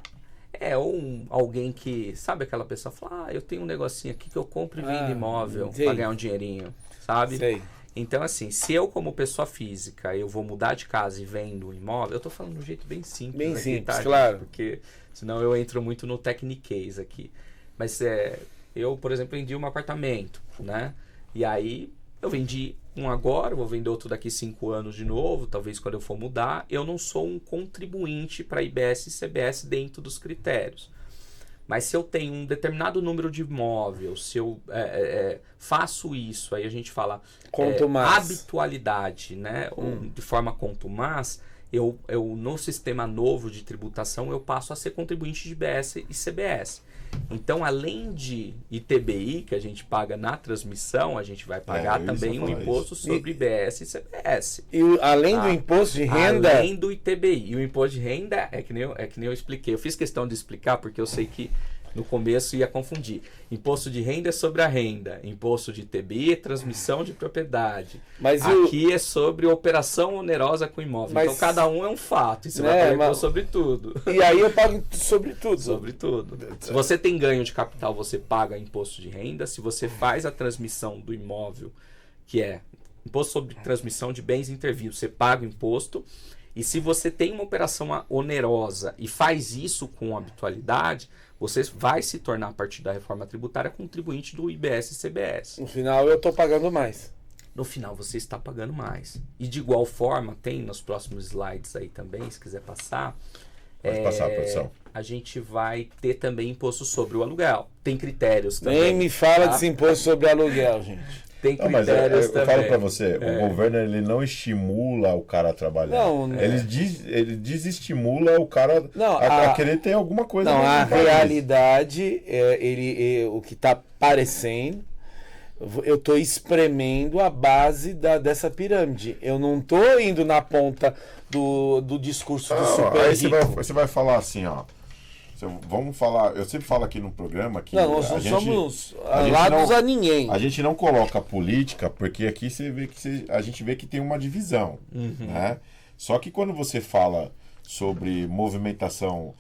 C: Ou alguém que, sabe aquela pessoa fala, eu tenho um negocinho aqui que eu compro e vendo imóvel
B: sei.
C: para ganhar um dinheirinho, sabe?
B: Sei.
C: Então, assim, se eu como pessoa física, eu vou mudar de casa e vendo um imóvel, eu tô falando de um jeito bem simples.
B: Bem
C: aqui,
B: simples,
C: tá,
B: claro.
C: gente? Porque senão eu entro muito no techniquez aqui. Mas eu, por exemplo, vendi um apartamento, né? E aí eu vendi um agora, vou vender outro daqui 5 anos de novo, talvez quando eu for mudar. Eu não sou um contribuinte para IBS e CBS dentro dos critérios. Mas se eu tenho um determinado número de imóveis, se eu faço isso, aí a gente fala habitualidade, né? Ou de forma contumaz, eu no sistema novo de tributação eu passo a ser contribuinte de IBS e CBS. Então, além de ITBI, que a gente paga na transmissão, a gente vai pagar também um imposto sobre IBS e CBS.
B: E além do imposto de renda...
C: Além do ITBI. E o imposto de renda é que nem eu expliquei. Eu fiz questão de explicar porque eu sei que no começo ia confundir. Imposto de renda é sobre a renda. Imposto de ITBI é transmissão de propriedade.
B: Mas
C: aqui é sobre operação onerosa com imóvel. Então cada um é um fato. E você vai pagar imposto sobre tudo.
B: E aí eu pago sobre tudo.
C: Sobre tudo. Se você tem ganho de capital, você paga imposto de renda. Se você faz a transmissão do imóvel, que é imposto sobre transmissão de bens intervir, você paga o imposto. E se você tem uma operação onerosa e faz isso com habitualidade, você vai se tornar, a partir da reforma tributária, contribuinte do IBS e CBS.
B: No final eu estou pagando mais.
C: No final você está pagando mais. E de igual forma, tem nos próximos slides aí também, se quiser passar.
A: Pode passar, produção.
C: A gente vai ter também imposto sobre o aluguel. Tem critérios também.
B: Nem me fala desse imposto sobre aluguel, gente.
C: Tem critérios também.
A: Eu falo pra você, o governo ele não estimula o cara a trabalhar. Ele desestimula o cara a querer ter alguma coisa.
B: Não, a realidade, o que está parecendo, eu estou espremendo a base dessa pirâmide. Eu não estou indo na ponta do discurso do super
A: aí
B: rico.
A: você vai falar assim, ó. Vamos falar, eu sempre falo aqui no programa que
B: nós não somos alados a ninguém.
A: A gente não coloca política, porque aqui você vê que a gente vê que tem uma divisão, né? Só que quando você fala sobre movimentação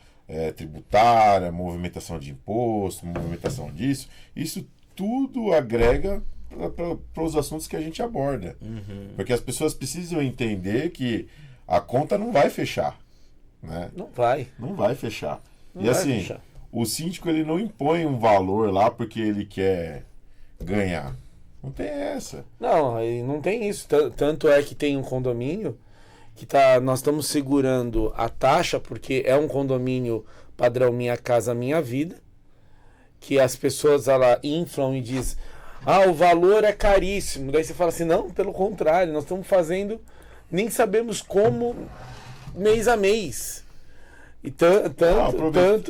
A: tributária, movimentação de imposto, movimentação disso, isso tudo agrega para os assuntos que a gente aborda. Porque as pessoas precisam entender que a conta não vai fechar, né?
B: Não vai.
A: Não vai fechar. E assim, o síndico ele não impõe um valor lá porque ele quer ganhar. Não tem essa.
B: Não, não tem isso. Tanto é que tem um condomínio que nós estamos segurando a taxa, porque é um condomínio padrão Minha Casa Minha Vida, que as pessoas inflam e dizem, o valor é caríssimo. Daí você fala assim, não, pelo contrário, nós estamos fazendo, nem sabemos como, mês a mês. E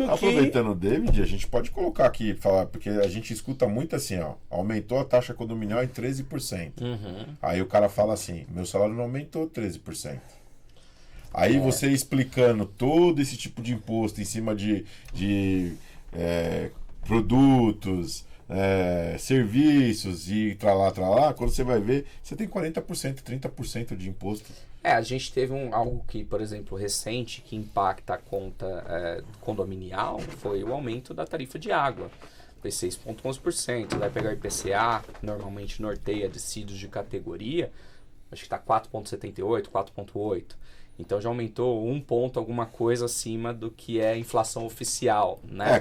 A: aproveitando o David, a gente pode colocar aqui, falar, porque a gente escuta muito assim, aumentou a taxa condominial em 13%. Aí o cara fala assim, meu salário não aumentou 13%. Aí você explicando todo esse tipo de imposto em cima de produtos, serviços e tralá, quando você vai ver, você tem 40%, 30% de imposto
C: A gente teve algo que, por exemplo, recente, que impacta a conta condominial, foi o aumento da tarifa de água. Foi 6,11%. Vai pegar IPCA, normalmente norteia dissídios de categoria, acho que está 4,78%, 4,8%. Então já aumentou 1 ponto, alguma coisa acima do que é a inflação oficial, né?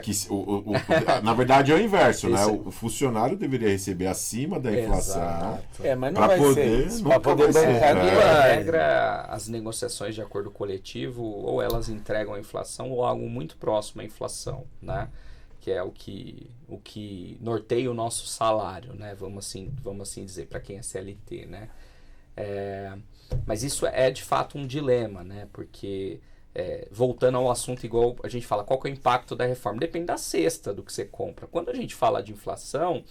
A: Na verdade é o inverso, né?
C: Isso.
A: O funcionário deveria receber acima da inflação.
C: Exato.
B: Mas não
A: Pra
B: vai
A: poder,
B: ser.
A: nunca
B: Para poder
A: vai ser.
B: bancar,
C: Via
B: não
C: de
B: vai.
C: regra, as negociações de acordo coletivo, ou elas entregam a inflação ou algo muito próximo à inflação, né? Que é o que norteia o nosso salário, né? Vamos assim dizer, para quem é CLT, né? Mas isso é de fato um dilema, né? Porque, voltando ao assunto, igual a gente fala, qual que é o impacto da reforma? Depende da cesta do que você compra. Quando a gente fala de inflação,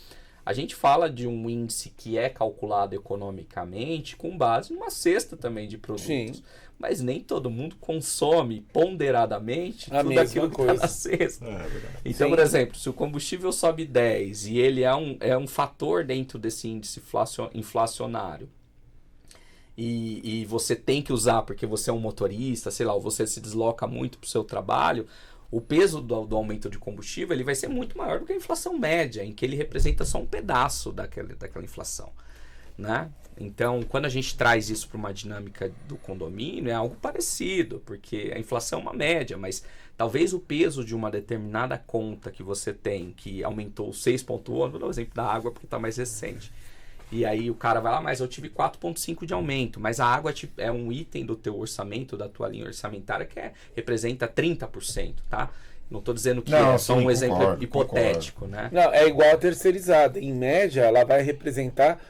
C: a gente fala de um índice que é calculado economicamente com base numa cesta também de produtos.
B: Sim.
C: Mas nem todo mundo consome ponderadamente
B: A
C: tudo
B: mesma
C: aquilo que
B: coisa.
C: está na cesta.
A: É verdade.
C: Então,
B: Sim.
C: por exemplo, se o combustível sobe 10 e ele é um fator dentro desse índice inflacionário, e você tem que usar porque você é um motorista, sei lá, ou você se desloca muito para o seu trabalho, o peso do aumento de combustível ele vai ser muito maior do que a inflação média, em que ele representa só um pedaço daquela inflação, né? Então, quando a gente traz isso para uma dinâmica do condomínio, é algo parecido, porque a inflação é uma média, mas talvez o peso de uma determinada conta que você tem, que aumentou 6,1, vou dar o exemplo da água porque está mais recente. E aí o cara vai lá, mas eu tive 4,5 de aumento, mas a água é um item do teu orçamento, da tua linha orçamentária, que representa 30%, tá? Não estou dizendo que
A: Não,
C: é só
A: sim,
C: um exemplo
A: concordo,
C: hipotético, né?
B: Não, é igual a terceirizada. Em média, ela vai representar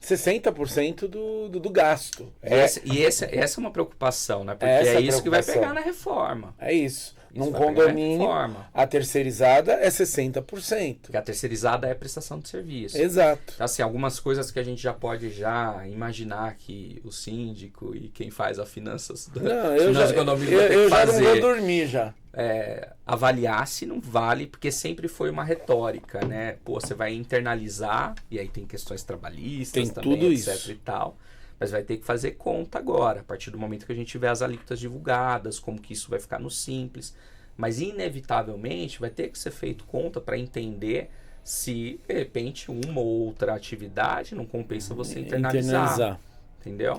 B: 60% do gasto.
C: Essa é uma preocupação, né? Porque
B: Essa
C: é isso que vai
B: preocupação.
C: pegar na reforma.
B: É isso.
C: Isso
B: Num
C: vai pegar na
B: condomínio,
C: reforma.
B: a terceirizada é 60%.
C: Porque a terceirizada é prestação de serviço.
B: Exato.
C: Então, assim, algumas coisas que a gente já pode imaginar que o síndico e quem faz as finanças
B: Não, eu já,
C: finanças do condomínio vai ter
B: eu
C: que
B: já não vou
C: fazer,
B: dormir já.
C: avaliar se não vale, porque sempre foi uma retórica, né? Pô, você vai internalizar, e aí tem questões trabalhistas
B: Tem
C: também,
B: tudo
C: etc
B: isso.
C: e tal, mas vai ter que fazer conta agora, a partir do momento que a gente tiver as alíquotas divulgadas, como que isso vai ficar no Simples. Mas, inevitavelmente, vai ter que ser feito conta para entender se, de repente, uma ou outra atividade não compensa você internalizar. Entendeu?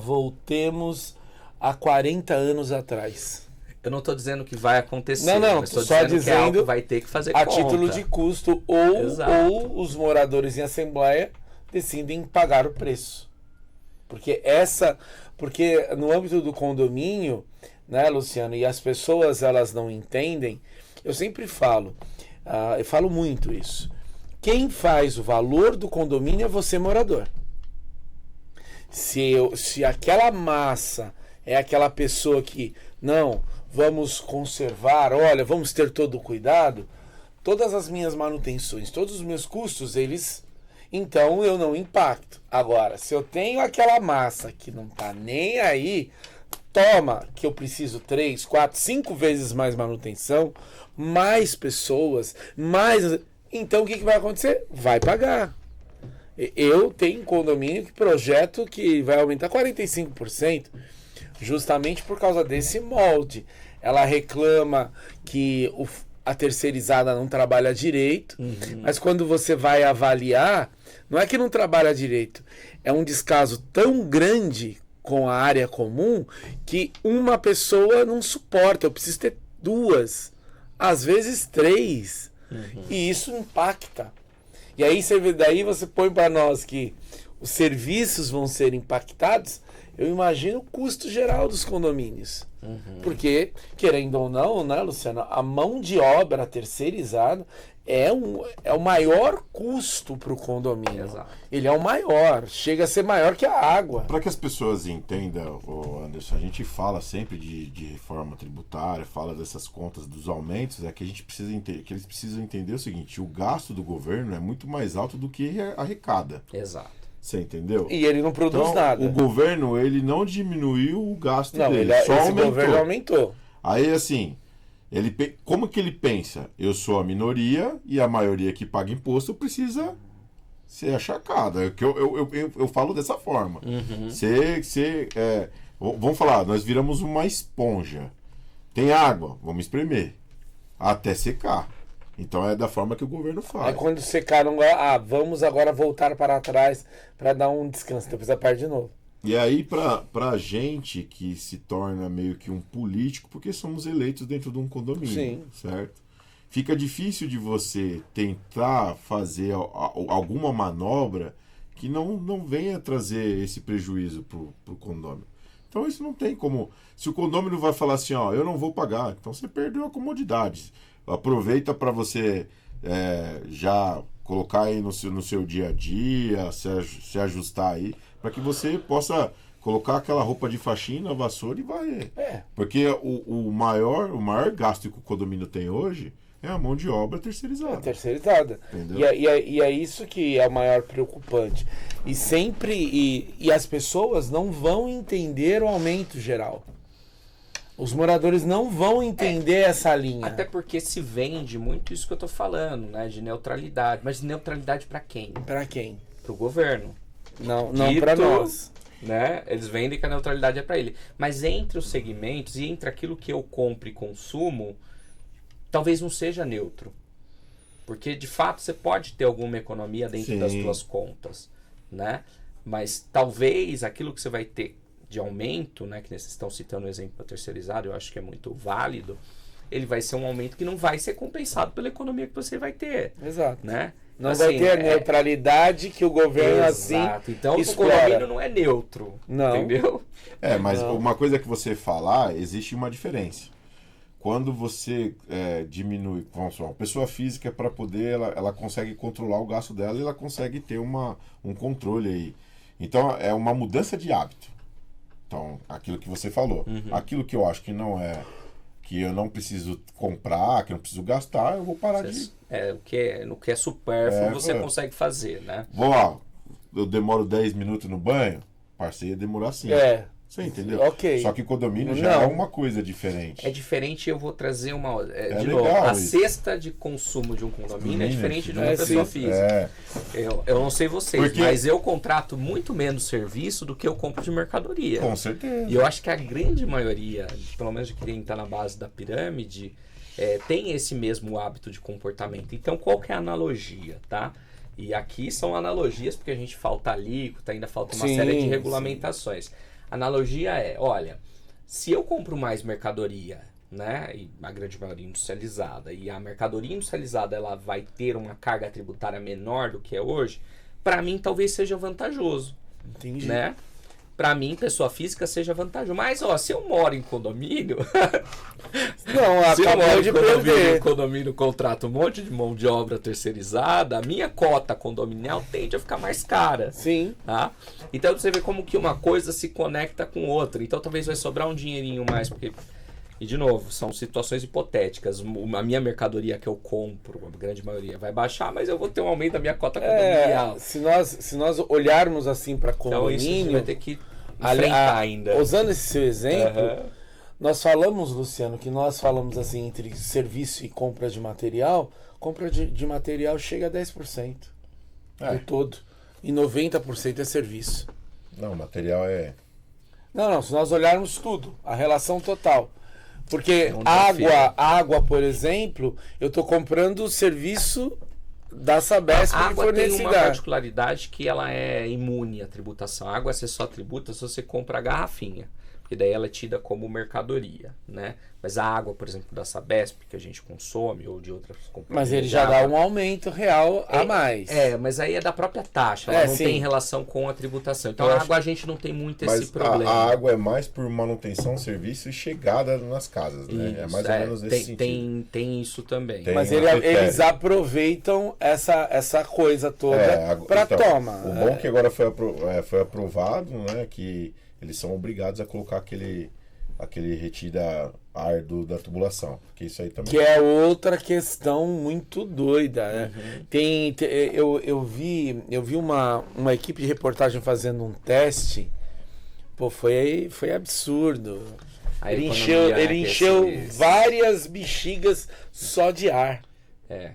B: Voltemos a 40 anos atrás.
C: Eu não estou dizendo que vai acontecer,
B: Não,
C: mas estou
B: só
C: dizendo que é algo
B: dizendo
C: que vai ter que fazer
B: A
C: conta.
B: título de custo,
C: Exato.
B: ou os moradores em assembleia decidem pagar o preço. Porque no âmbito do condomínio, né, Luciano, e as pessoas elas não entendem, eu sempre falo, eu falo muito isso. Quem faz o valor do condomínio é você, morador. Se aquela massa é aquela pessoa que, não, vamos conservar, olha, vamos ter todo o cuidado, todas as minhas manutenções, todos os meus custos, então eu não impacto. Agora, se eu tenho aquela massa que não tá nem aí, toma que eu preciso 3, 4, 5 vezes mais manutenção, mais pessoas, então o que vai acontecer? Vai pagar. Eu tenho um condomínio que projeto que vai aumentar 45%, justamente por causa desse molde. Ela reclama que a terceirizada não trabalha direito, mas quando você vai avaliar, não é que não trabalha direito, é um descaso tão grande com a área comum que uma pessoa não suporta, eu preciso ter 2, às vezes 3, e isso impacta. E aí daí você põe para nós que os serviços vão ser impactados, eu imagino o custo geral dos condomínios. Porque, querendo ou não, né, Luciano, a mão de obra terceirizada é o maior custo para o condomínio.
C: Exato.
B: Ele é o maior, chega a ser maior que a água.
A: Para que as pessoas entendam, Anderson, a gente fala sempre de reforma tributária, fala dessas contas dos aumentos, que a gente precisa que eles precisam entender o seguinte: o gasto do governo é muito mais alto do que arrecada.
C: Exato.
A: Você entendeu?
B: E ele não produz
A: Então,
B: nada.
A: o governo, ele não diminuiu o gasto
B: Não,
A: dele, só
B: esse
A: aumentou.
B: governo aumentou.
A: Aí, assim, como que ele pensa? Eu sou a minoria e a maioria que paga imposto precisa você é achacado. É que eu falo dessa forma. Vamos falar, nós viramos uma esponja. Tem água, vamos espremer. Até secar. Então é da forma que o governo faz.
B: Aí quando secaram, vamos agora voltar para trás para dar um descanso, depois perde de novo.
A: E aí, pra gente que se torna meio que um político, porque somos eleitos dentro de um condomínio,
B: Sim.
A: certo? Fica difícil de você tentar fazer alguma manobra que não venha trazer esse prejuízo pro condomínio. Então isso não tem como... Se o condomínio vai falar assim, ó, eu não vou pagar, então você perdeu a comodidade. Aproveita para você já colocar aí no seu dia a dia, se ajustar aí, para que você possa colocar aquela roupa de faxina, vassoura e vai. Porque o maior gasto que o condomínio tem hoje é a mão de obra terceirizada.
B: Terceirizada.
A: Entendeu?
B: E é isso que é o maior preocupante. E sempre... E as pessoas não vão entender o aumento geral. Os moradores não vão entender essa linha.
C: Até porque se vende muito isso que eu tô falando, né? De neutralidade. Mas neutralidade para quem?
B: Para quem?
C: Pro governo.
B: Não para nós.
C: Né? Eles vendem que a neutralidade é para ele. Mas entre os segmentos e entre aquilo que eu compro e consumo, talvez não seja neutro. Porque, de fato, você pode ter alguma economia dentro das suas contas, né? Mas talvez aquilo que você vai ter de aumento, né, que vocês estão citando o exemplo terceirizado, eu acho que é muito válido, ele vai ser um aumento que não vai ser compensado pela economia que você vai ter.
B: Exato.
C: Né?
B: Não assim, vai ter a neutralidade que o governo
C: Então
B: explora.
C: O condomínio não é neutro. Não. Entendeu?
A: Mas uma coisa que você falar, existe uma diferença. Quando você diminui, vamos lá, uma pessoa física, para poder, ela consegue controlar o gasto dela e ela consegue ter um controle aí. Então é uma mudança de hábito. Então, aquilo que você falou. Aquilo que eu acho que não é, que eu não preciso comprar, que eu não preciso gastar, eu vou parar de...
C: No que é supérfluo você consegue fazer, né?
A: Vou lá, eu demoro 10 minutos no banho, parceiro, ia demorar 5. Você entendeu?
B: Ok.
A: Só que o condomínio já é uma coisa diferente.
C: É diferente, eu vou trazer uma... de
A: legal
C: novo, a
A: isso.
C: cesta de consumo de um condomínio é diferente de uma pessoa física. Eu não sei vocês, mas eu contrato muito menos serviço do que eu compro de mercadoria.
A: Com certeza.
C: E eu acho que a grande maioria, pelo menos de quem está na base da pirâmide, tem esse mesmo hábito de comportamento. Então, qual que é a analogia, tá? E aqui são analogias, porque a gente falta alíquota, ainda falta uma série de regulamentações. A analogia é, olha, se eu compro mais mercadoria, né, e a grande maioria industrializada, e a mercadoria industrializada ela vai ter uma carga tributária menor do que é hoje, para mim talvez seja vantajoso.
B: Entendi.
C: Né? Para mim, pessoa física, seja vantajoso. Mas, se eu moro em condomínio...
B: Não,
C: se eu moro
B: de
C: em condomínio, contrato um monte de mão de obra terceirizada, a minha cota condominial tende a ficar mais cara.
B: Sim.
C: Tá? Então, você vê como que uma coisa se conecta com outra. Então, talvez vai sobrar um dinheirinho mais, porque... E, de novo, são situações hipotéticas. A minha mercadoria que eu compro, a grande maioria, vai baixar, mas eu vou ter um aumento da minha cota condominial.
B: Se nós olharmos assim para condomínio...
C: Então, isso vai ter que enfrentar ainda.
B: Usando esse seu exemplo, nós falamos, Luciano, que nós falamos assim entre serviço e compra de material. Compra de material chega a 10% do todo. E 90% é serviço.
A: Não, material é...
B: Não, se nós olharmos tudo, a relação total... Porque água, por exemplo, eu estou comprando o serviço da Sabesp
C: a água tem uma particularidade que ela é imune à tributação. A água você só tributa se você compra a garrafinha, porque daí ela é tida como mercadoria, né? Mas a água, por exemplo, da Sabesp, que a gente consome, ou de outras companhias...
B: Mas ele já dá um aumento real a mais.
C: Mas aí é da própria taxa, ela não tem relação com a tributação. Então a água a gente não tem muito esse problema.
A: A água é mais por manutenção, serviço e chegada nas casas, né?
C: Isso,
A: é mais ou menos esse sentido.
C: Tem isso também.
B: Mas eles aproveitam essa coisa toda para tomar.
A: O bom é que agora foi aprovado, né? Que eles são obrigados a colocar aquele retira-ar da tubulação. Porque isso aí também...
B: Que é outra questão muito doida, né? Eu vi uma equipe de reportagem fazendo um teste. Pô, foi absurdo. Ele encheu várias bexigas só de ar.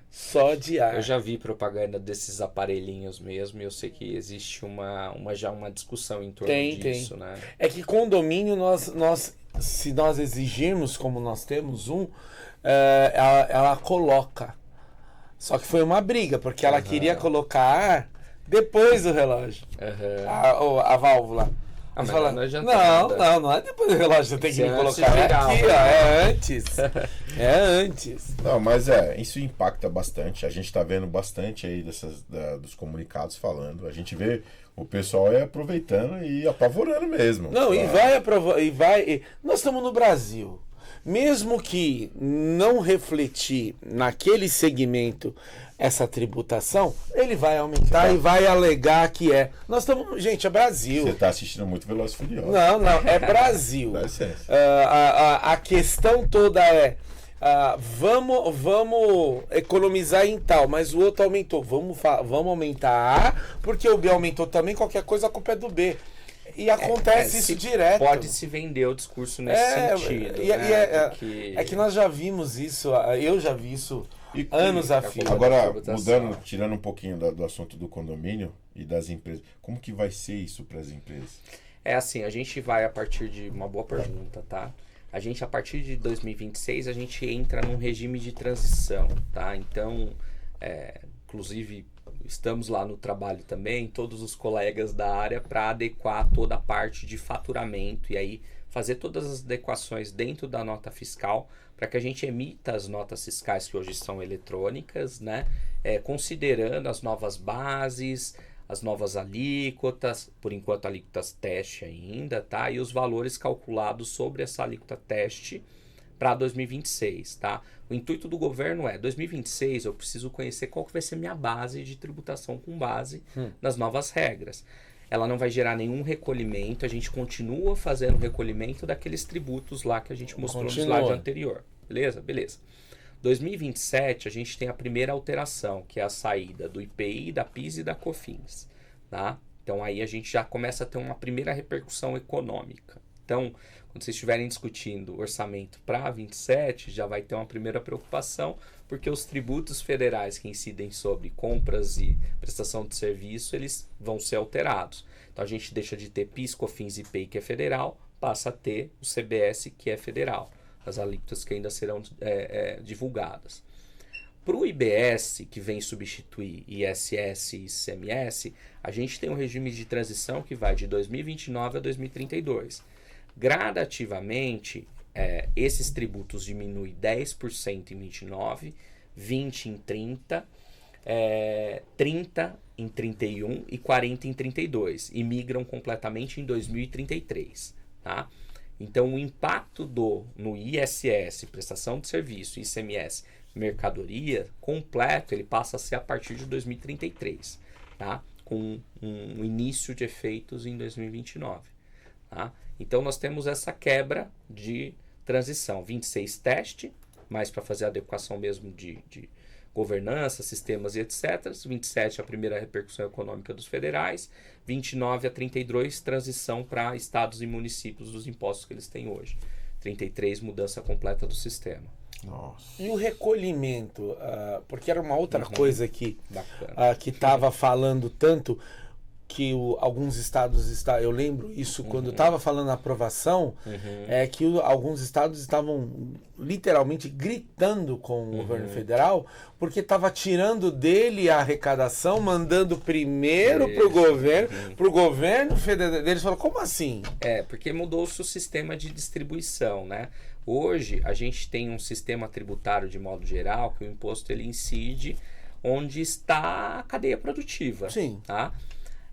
B: Só de ar.
C: Eu já vi propaganda desses aparelhinhos mesmo, e eu sei que existe já uma discussão em torno disso, né?
B: É que condomínio, se nós exigirmos, como nós temos ela coloca. Só que foi uma briga, porque ela queria colocar ar depois do relógio. A válvula.
C: Mas
B: fala,
C: não adianta nada.
B: não é depois do relógio que você tem que me colocar. É aqui, ó, é antes. É antes.
A: Não, mas isso impacta bastante. A gente tá vendo bastante aí dos comunicados falando. A gente vê o pessoal aproveitando e apavorando mesmo.
B: Não, nós estamos no Brasil. Mesmo que não refletir naquele segmento essa tributação, ele vai aumentar e vai alegar que é. Nós estamos. Gente, é Brasil.
A: Você está assistindo muito Velozes e Furiosos.
B: Não, é Brasil.
A: Dá licença.
B: A questão toda vamos economizar em tal, mas o outro aumentou. Vamos aumentar A, porque o B aumentou também, qualquer coisa a culpa é do B. E acontece isso direto.
C: Pode se vender o discurso nesse sentido.
B: É que nós já vimos isso, eu já vi isso anos a fio.
A: Agora, tirando um pouquinho do assunto do condomínio e das empresas, como que vai ser isso para as empresas?
C: É assim, a gente vai a partir de uma boa pergunta, tá? A gente, a partir de 2026, a gente entra num regime de transição, tá? Então, inclusive, estamos lá no trabalho também, todos os colegas da área, para adequar toda a parte de faturamento e aí fazer todas as adequações dentro da nota fiscal para que a gente emita as notas fiscais que hoje são eletrônicas, né? Considerando as novas bases, as novas alíquotas, por enquanto alíquotas teste ainda, tá? E os valores calculados sobre essa alíquota teste para 2026, tá? O intuito do governo 2026 eu preciso conhecer qual que vai ser minha base de tributação com base nas novas regras. Ela não vai gerar nenhum recolhimento, a gente continua fazendo recolhimento daqueles tributos lá que a gente mostrou no slide anterior. Beleza? Beleza. 2027 a gente tem a primeira alteração, que é a saída do IPI, da PIS e da COFINS, tá? Então aí a gente já começa a ter uma primeira repercussão econômica. Então, quando vocês estiverem discutindo orçamento para 27, já vai ter uma primeira preocupação, porque os tributos federais que incidem sobre compras e prestação de serviço, eles vão ser alterados. Então, a gente deixa de ter PIS, COFINS e IPI, que é federal, passa a ter o CBS, que é federal. As alíquotas que ainda serão divulgadas. Para o IBS, que vem substituir ISS e ICMS, a gente tem um regime de transição que vai de 2029 a 2032. Gradativamente, esses tributos diminuem 10% em 29, 20% em 30, 30% em 31 e 40% em 32. E migram completamente em 2033. Tá? Então, o impacto no ISS, prestação de serviço, ICMS, mercadoria, completo, ele passa a ser a partir de 2033, tá? Com um início de efeitos em 2029. Tá? Então, nós temos essa quebra de transição. 26 teste, mais para fazer a adequação mesmo de governança, sistemas e etc. 27 a primeira repercussão econômica dos federais. 29 a 32, transição para estados e municípios dos impostos que eles têm hoje. 33, mudança completa do sistema.
A: Nossa.
B: E o recolhimento, porque era uma outra coisa que
C: Bacana.
B: estava falando tanto que alguns estados eu lembro isso quando estava falando a aprovação, que alguns estados estavam literalmente gritando com o governo federal porque estava tirando dele a arrecadação, mandando primeiro para o governo federal. Eles falaram, como assim?
C: Porque mudou-se o sistema de distribuição, né? Hoje a gente tem um sistema tributário de modo geral que o imposto ele incide onde está a cadeia produtiva.
B: Sim.
C: Tá?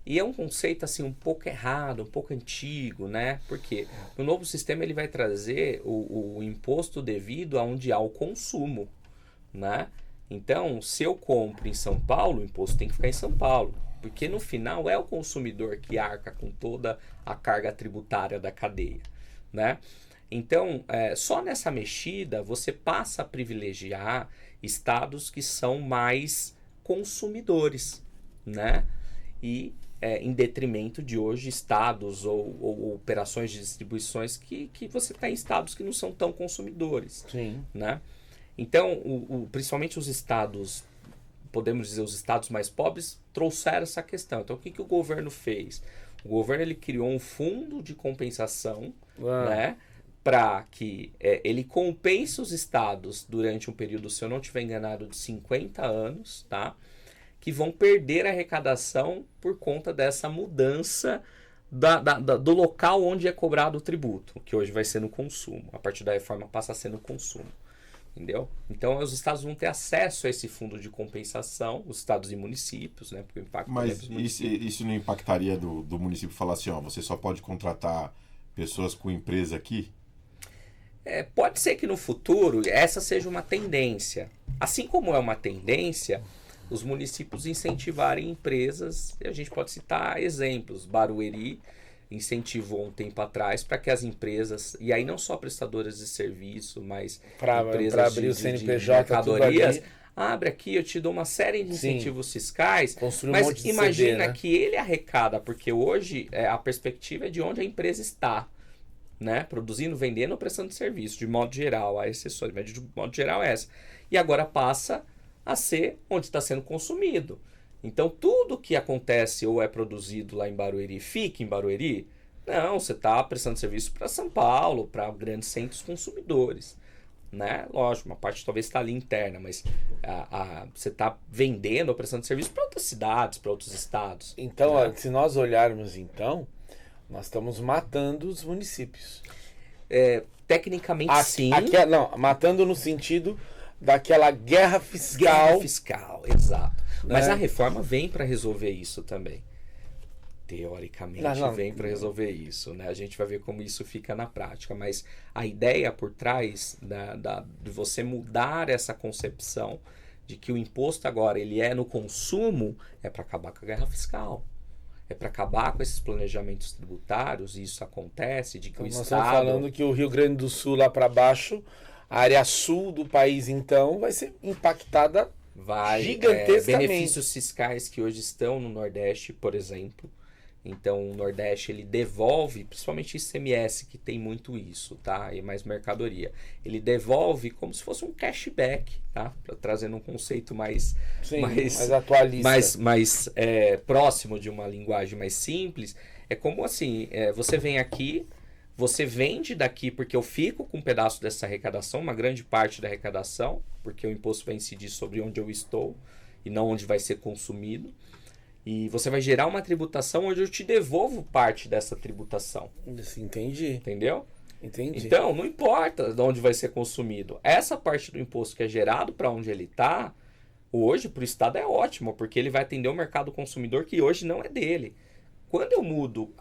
C: E é um conceito assim um pouco errado, um pouco antigo, né? Porque o novo sistema ele vai trazer o imposto devido aonde há o consumo, né? Então, se eu compro em São Paulo, o imposto tem que ficar em São Paulo. Porque no final é o consumidor que arca com toda a carga tributária da cadeia, né? Então, só nessa mexida você passa a privilegiar estados que são mais consumidores, né? E em detrimento de hoje estados ou operações de distribuições que você está em estados que não são tão consumidores.
B: Sim.
C: Né? Então, principalmente os estados, podemos dizer, os estados mais pobres, trouxeram essa questão. Então, o que o governo fez? O governo ele criou um fundo de compensação, né, para que ele compense os estados durante um período, se eu não estiver enganado, de 50 anos, tá? Que vão perder a arrecadação por conta dessa mudança do local onde é cobrado o tributo, que hoje vai ser no consumo. A partir da reforma passa a ser no consumo. Entendeu? Então, os estados vão ter acesso a esse fundo de compensação, os estados e municípios, né? Porque o impacto.
A: Mas isso não impactaria do município falar assim, ó, você só pode contratar pessoas com empresa aqui?
C: Pode ser que no futuro essa seja uma tendência. Assim como é uma tendência, os municípios incentivarem empresas, e a gente pode citar exemplos. Barueri incentivou um tempo atrás para que as empresas, e aí não só prestadoras de serviço, mas empresas
B: abrir o CNPJ,
C: de mercadorias, abre aqui, eu te dou uma série de incentivos fiscais, mas imagina CD, né? Que ele arrecada, porque hoje a perspectiva é de onde a empresa está, né? Produzindo, vendendo ou prestando serviço, de modo geral, há exceções, mas de modo geral é essa. E agora passa a ser onde está sendo consumido. Então, tudo que acontece ou é produzido lá em Barueri fica em Barueri? Não, você está prestando serviço para São Paulo, para grandes centros consumidores. Né? Lógico, uma parte talvez está ali interna, mas você está vendendo ou prestando serviço para outras cidades, para outros estados.
B: Então,
C: né?
B: ó, se nós olharmos, então, nós estamos matando os municípios.
C: Tecnicamente, sim.
B: Não, matando no sentido daquela guerra fiscal.
C: Guerra fiscal, exato. Mas a reforma vem para resolver isso também. Teoricamente vem para resolver isso, né? A gente vai ver como isso fica na prática. Mas a ideia por trás de você mudar essa concepção de que o imposto agora ele é no consumo é para acabar com a guerra fiscal. É para acabar com esses planejamentos tributários, e isso acontece, de que
B: então,
C: o
B: nós
C: Estado...
B: estamos falando que o Rio Grande do Sul lá para baixo, a área sul do país, então, vai ser impactada gigantescamente.
C: Benefícios fiscais que hoje estão no Nordeste, por exemplo. Então, o Nordeste, ele devolve, principalmente ICMS, que tem muito isso, tá? E mais mercadoria. Ele devolve como se fosse um cashback, tá? Trazendo um conceito mais
B: atualista.
C: Mais próximo de uma linguagem mais simples. É como assim, você vem aqui, você vende daqui porque eu fico com um pedaço dessa arrecadação, uma grande parte da arrecadação, porque o imposto vai incidir sobre onde eu estou e não onde vai ser consumido. E você vai gerar uma tributação onde eu te devolvo parte dessa tributação.
B: Entendi.
C: Entendeu?
B: Entendi.
C: Então, não importa de onde vai ser consumido. Essa parte do imposto que é gerado para onde ele está, hoje para o Estado é ótimo, porque ele vai atender o mercado consumidor que hoje não é dele. Quando eu mudo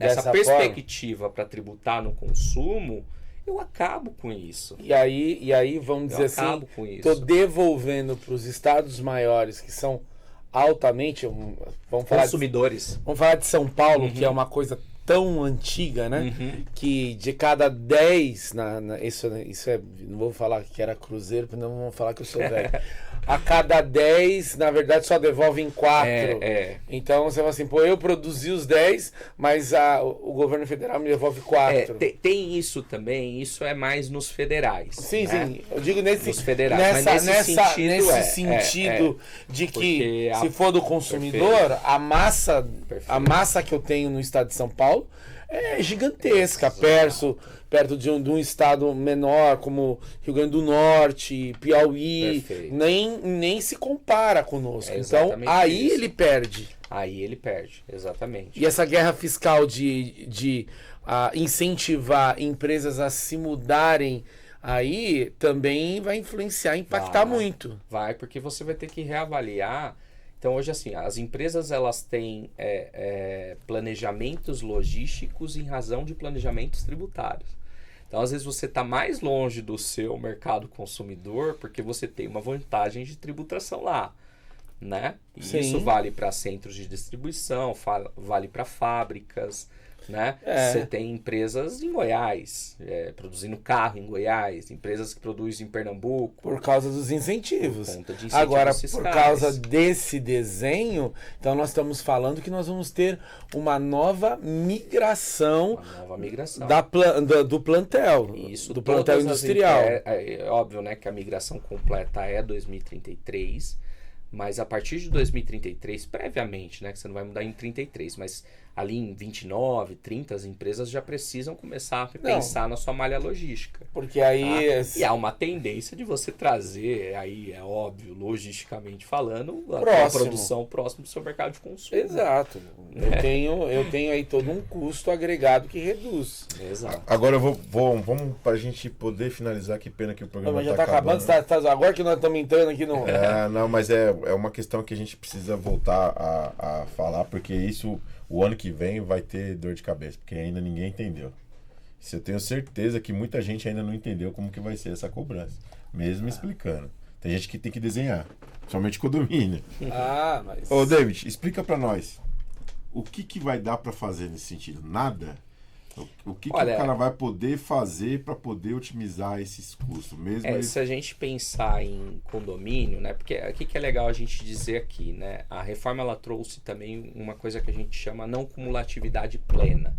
C: essa perspectiva para tributar no consumo, eu acabo com isso.
B: E aí vamos dizer assim, estou devolvendo para os estados maiores, que são altamente, vamos falar
C: consumidores.
B: Vamos falar de São Paulo, que é uma coisa tão antiga, né? Que de cada 10, isso é, não vou falar que era cruzeiro, porque não vou falar que eu sou velho. A cada 10, na verdade, só devolvem 4. Então você fala assim, pô, eu produzi os 10, mas o governo federal me devolve 4.
C: Tem isso também, isso é mais nos federais.
B: Sim,
C: né?
B: sim. Eu digo nos
C: federais.
B: Nesse sentido de que, se for do consumidor, a massa que eu tenho no estado de São Paulo é gigantesca, perto de um estado menor como Rio Grande do Norte, Piauí, nem se compara conosco. Então aí
C: isso.
B: ele perde.
C: Aí ele perde, exatamente.
B: E essa guerra fiscal de incentivar empresas a se mudarem aí também vai influenciar, impactar muito.
C: Vai, porque você vai ter que reavaliar. Então, hoje, assim, as empresas elas têm planejamentos logísticos em razão de planejamentos tributários. Então, às vezes, você está mais longe do seu mercado consumidor porque você tem uma vantagem de tributação lá, né? E isso vale para centros de distribuição, vale para fábricas, né? Você tem empresas em Goiás, produzindo carro em Goiás, empresas que produzem em Pernambuco.
B: Por causa dos incentivos.
C: Por conta de incentivos
B: Agora,
C: fiscais.
B: por causa desse desenho, então nós estamos falando que nós vamos ter uma nova migração, do plantel.
C: Isso,
B: do plantel industrial.
C: É óbvio, né, que a migração completa é 2033, mas a partir de 2033, previamente, né, que você não vai mudar em 33, mas ali em 29, 30, as empresas já precisam começar a pensar na sua malha logística.
B: Porque aí...
C: E há uma tendência de você trazer, aí é óbvio, logisticamente falando, a produção próximo do seu mercado de consumo.
B: Exato. Eu tenho aí todo um custo agregado que reduz.
C: Exato.
A: Agora vamos pra gente poder finalizar, que pena que o programa
B: mas já tá acabando. Agora que nós estamos entrando aqui no...
A: Não, mas é uma questão que a gente precisa voltar a falar, porque isso... O ano que vem vai ter dor de cabeça, porque ainda ninguém entendeu. Isso eu tenho certeza que muita gente ainda não entendeu como que vai ser essa cobrança, mesmo explicando. Tem gente que tem que desenhar, somente condomínio.
B: Mas...
A: Ô, David, explica pra nós. O que vai dar pra fazer nesse sentido? Nada? O que o cara vai poder fazer para poder otimizar esses custos?
C: Se a gente pensar em condomínio, né? Porque o que é legal a gente dizer aqui, né? A reforma ela trouxe também uma coisa que a gente chama não cumulatividade plena.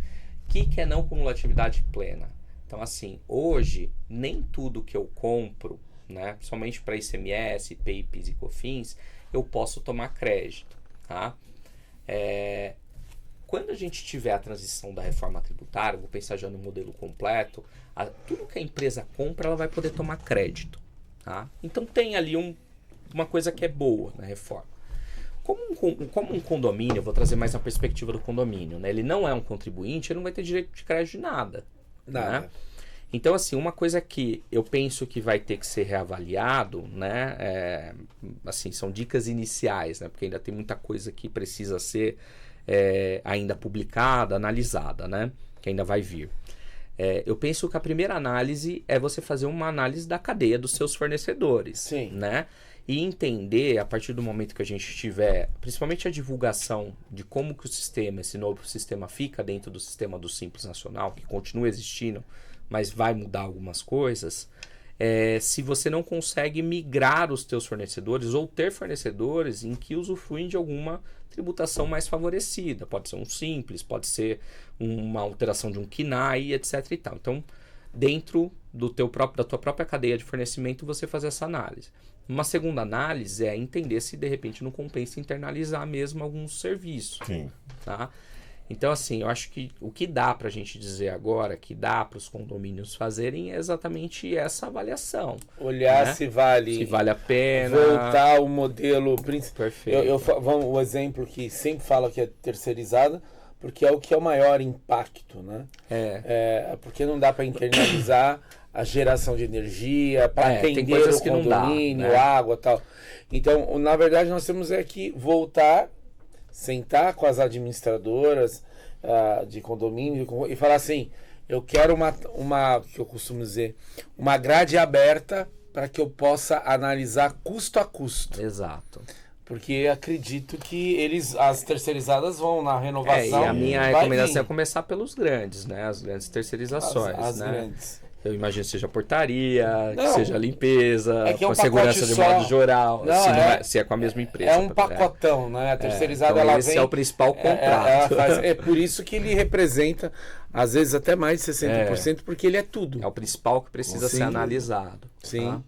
C: O que é não cumulatividade plena? Então, assim, hoje, nem tudo que eu compro, né? Principalmente para ICMS, IPI, PIS e COFINS, eu posso tomar crédito, tá? Quando a gente tiver a transição da reforma tributária, vou pensar já no modelo completo, tudo que a empresa compra, ela vai poder tomar crédito. Tá? Então tem ali uma coisa que é boa na reforma. Como um condomínio, eu vou trazer mais a perspectiva do condomínio, né? Ele não é um contribuinte, ele não vai ter direito de crédito de nada. Né? Então, assim, uma coisa que eu penso que vai ter que ser reavaliado, né? Assim, são dicas iniciais, né? Porque ainda tem muita coisa que precisa ser ainda publicada, analisada, né? Que ainda vai vir. Eu penso que a primeira análise é você fazer uma análise da cadeia dos seus fornecedores.
B: Sim.
C: Né? E entender, a partir do momento que a gente tiver, principalmente a divulgação de como que esse novo sistema fica dentro do sistema do Simples Nacional, que continua existindo, mas vai mudar algumas coisas, se você não consegue migrar os teus fornecedores ou ter fornecedores em que usufruem de alguma tributação mais favorecida. Pode ser um simples, pode ser uma alteração de um KNAI, etc. e tal. Então, dentro da tua própria cadeia de fornecimento, você fazer essa análise. Uma segunda análise é entender se de repente não compensa internalizar mesmo alguns serviços.
A: Sim.
C: Tá? Então, assim, eu acho que o que dá para a gente dizer agora, que dá para os condomínios fazerem, é exatamente essa avaliação.
B: Olhar,
C: né?
B: se vale
C: a pena.
B: Voltar ao modelo principal.
C: Perfeito.
B: O exemplo que sempre falo que é terceirizado, porque é o que é o maior impacto, né? Porque não dá para internalizar a geração de energia, para atender o condomínio,
C: né?
B: Água e tal. Então, na verdade, nós temos que voltar, sentar com as administradoras de condomínio e falar assim, eu quero uma que eu costumo dizer, uma grade aberta para que eu possa analisar custo a custo.
C: Exato.
B: Porque acredito que as terceirizadas vão na renovação.
C: E a minha recomendação é começar pelos grandes, né? As grandes terceirizações.
B: As
C: né?
B: grandes.
C: Eu imagino que seja portaria, que seja limpeza,
B: que é um
C: segurança de modo geral, se é com a mesma empresa.
B: É um pacotão, né? A terceirizada,
C: então
B: ela
C: esse
B: vem...
C: é o principal contrato.
B: É por isso que ele representa, às vezes, até mais de 60%, porque ele é tudo.
C: É o principal que precisa ser analisado.
B: Sim.
C: Tá?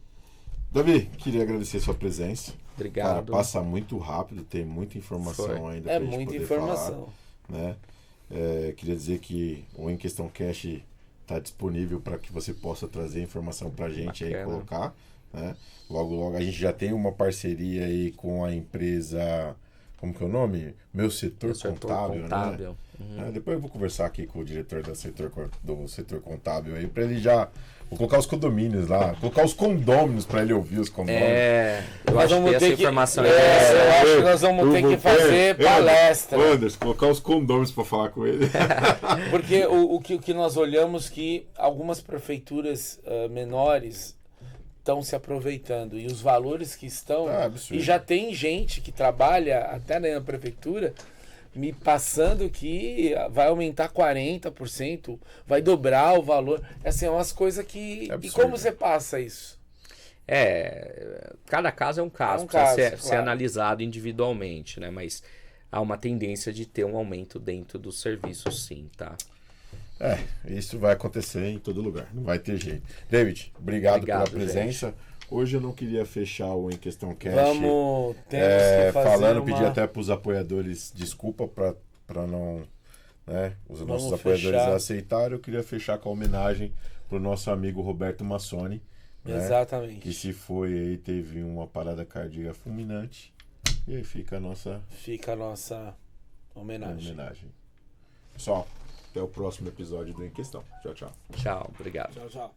A: Davi, queria agradecer a sua presença.
C: Obrigado.
A: Cara, passa muito rápido, tem muita informação ainda pra gente
B: muita
A: poder
B: informação.
A: falar, né? Queria dizer que o Em Questão Cash está disponível para que você possa trazer informação para a gente aí, colocar, né? Logo a gente já tem uma parceria aí com a empresa, como que é o nome? Meu Setor Contábil, né?
C: Uhum.
A: Depois eu vou conversar aqui com o diretor do setor contábil aí, para ele já... Vou colocar os condomínios lá, colocar os condôminos para ele ouvir os condôminos.
C: Eu acho que essa informação
B: eu acho que nós vamos ter que fazer palestra.
A: Anderson, colocar os condôminos para falar com ele.
B: Porque o que nós olhamos que algumas prefeituras menores estão se aproveitando e os valores que estão... e já tem gente que trabalha até na prefeitura me passando que vai aumentar 40%, vai dobrar o valor. Assim, é umas coisas que...
A: É
B: E
A: absurdo.
B: como você passa isso?
C: Cada caso é um caso, precisa ser analisado individualmente, né? Mas há uma tendência de ter um aumento dentro do serviço, sim, tá?
A: Isso vai acontecer em todo lugar, não vai ter jeito. David, obrigado pela presença. Gente. Hoje eu não queria fechar o Em Questão Cash.
B: Temos que fazer
A: pedir até para os apoiadores desculpa para não... Né, os nossos apoiadores aceitaram. Eu queria fechar com a homenagem para o nosso amigo Roberto Massoni. Né,
B: exatamente.
A: que se foi aí, teve uma parada cardíaca fulminante. E aí fica a nossa homenagem. Pessoal, até o próximo episódio do Em Questão. Tchau, tchau.
C: Tchau, obrigado.
B: Tchau, tchau.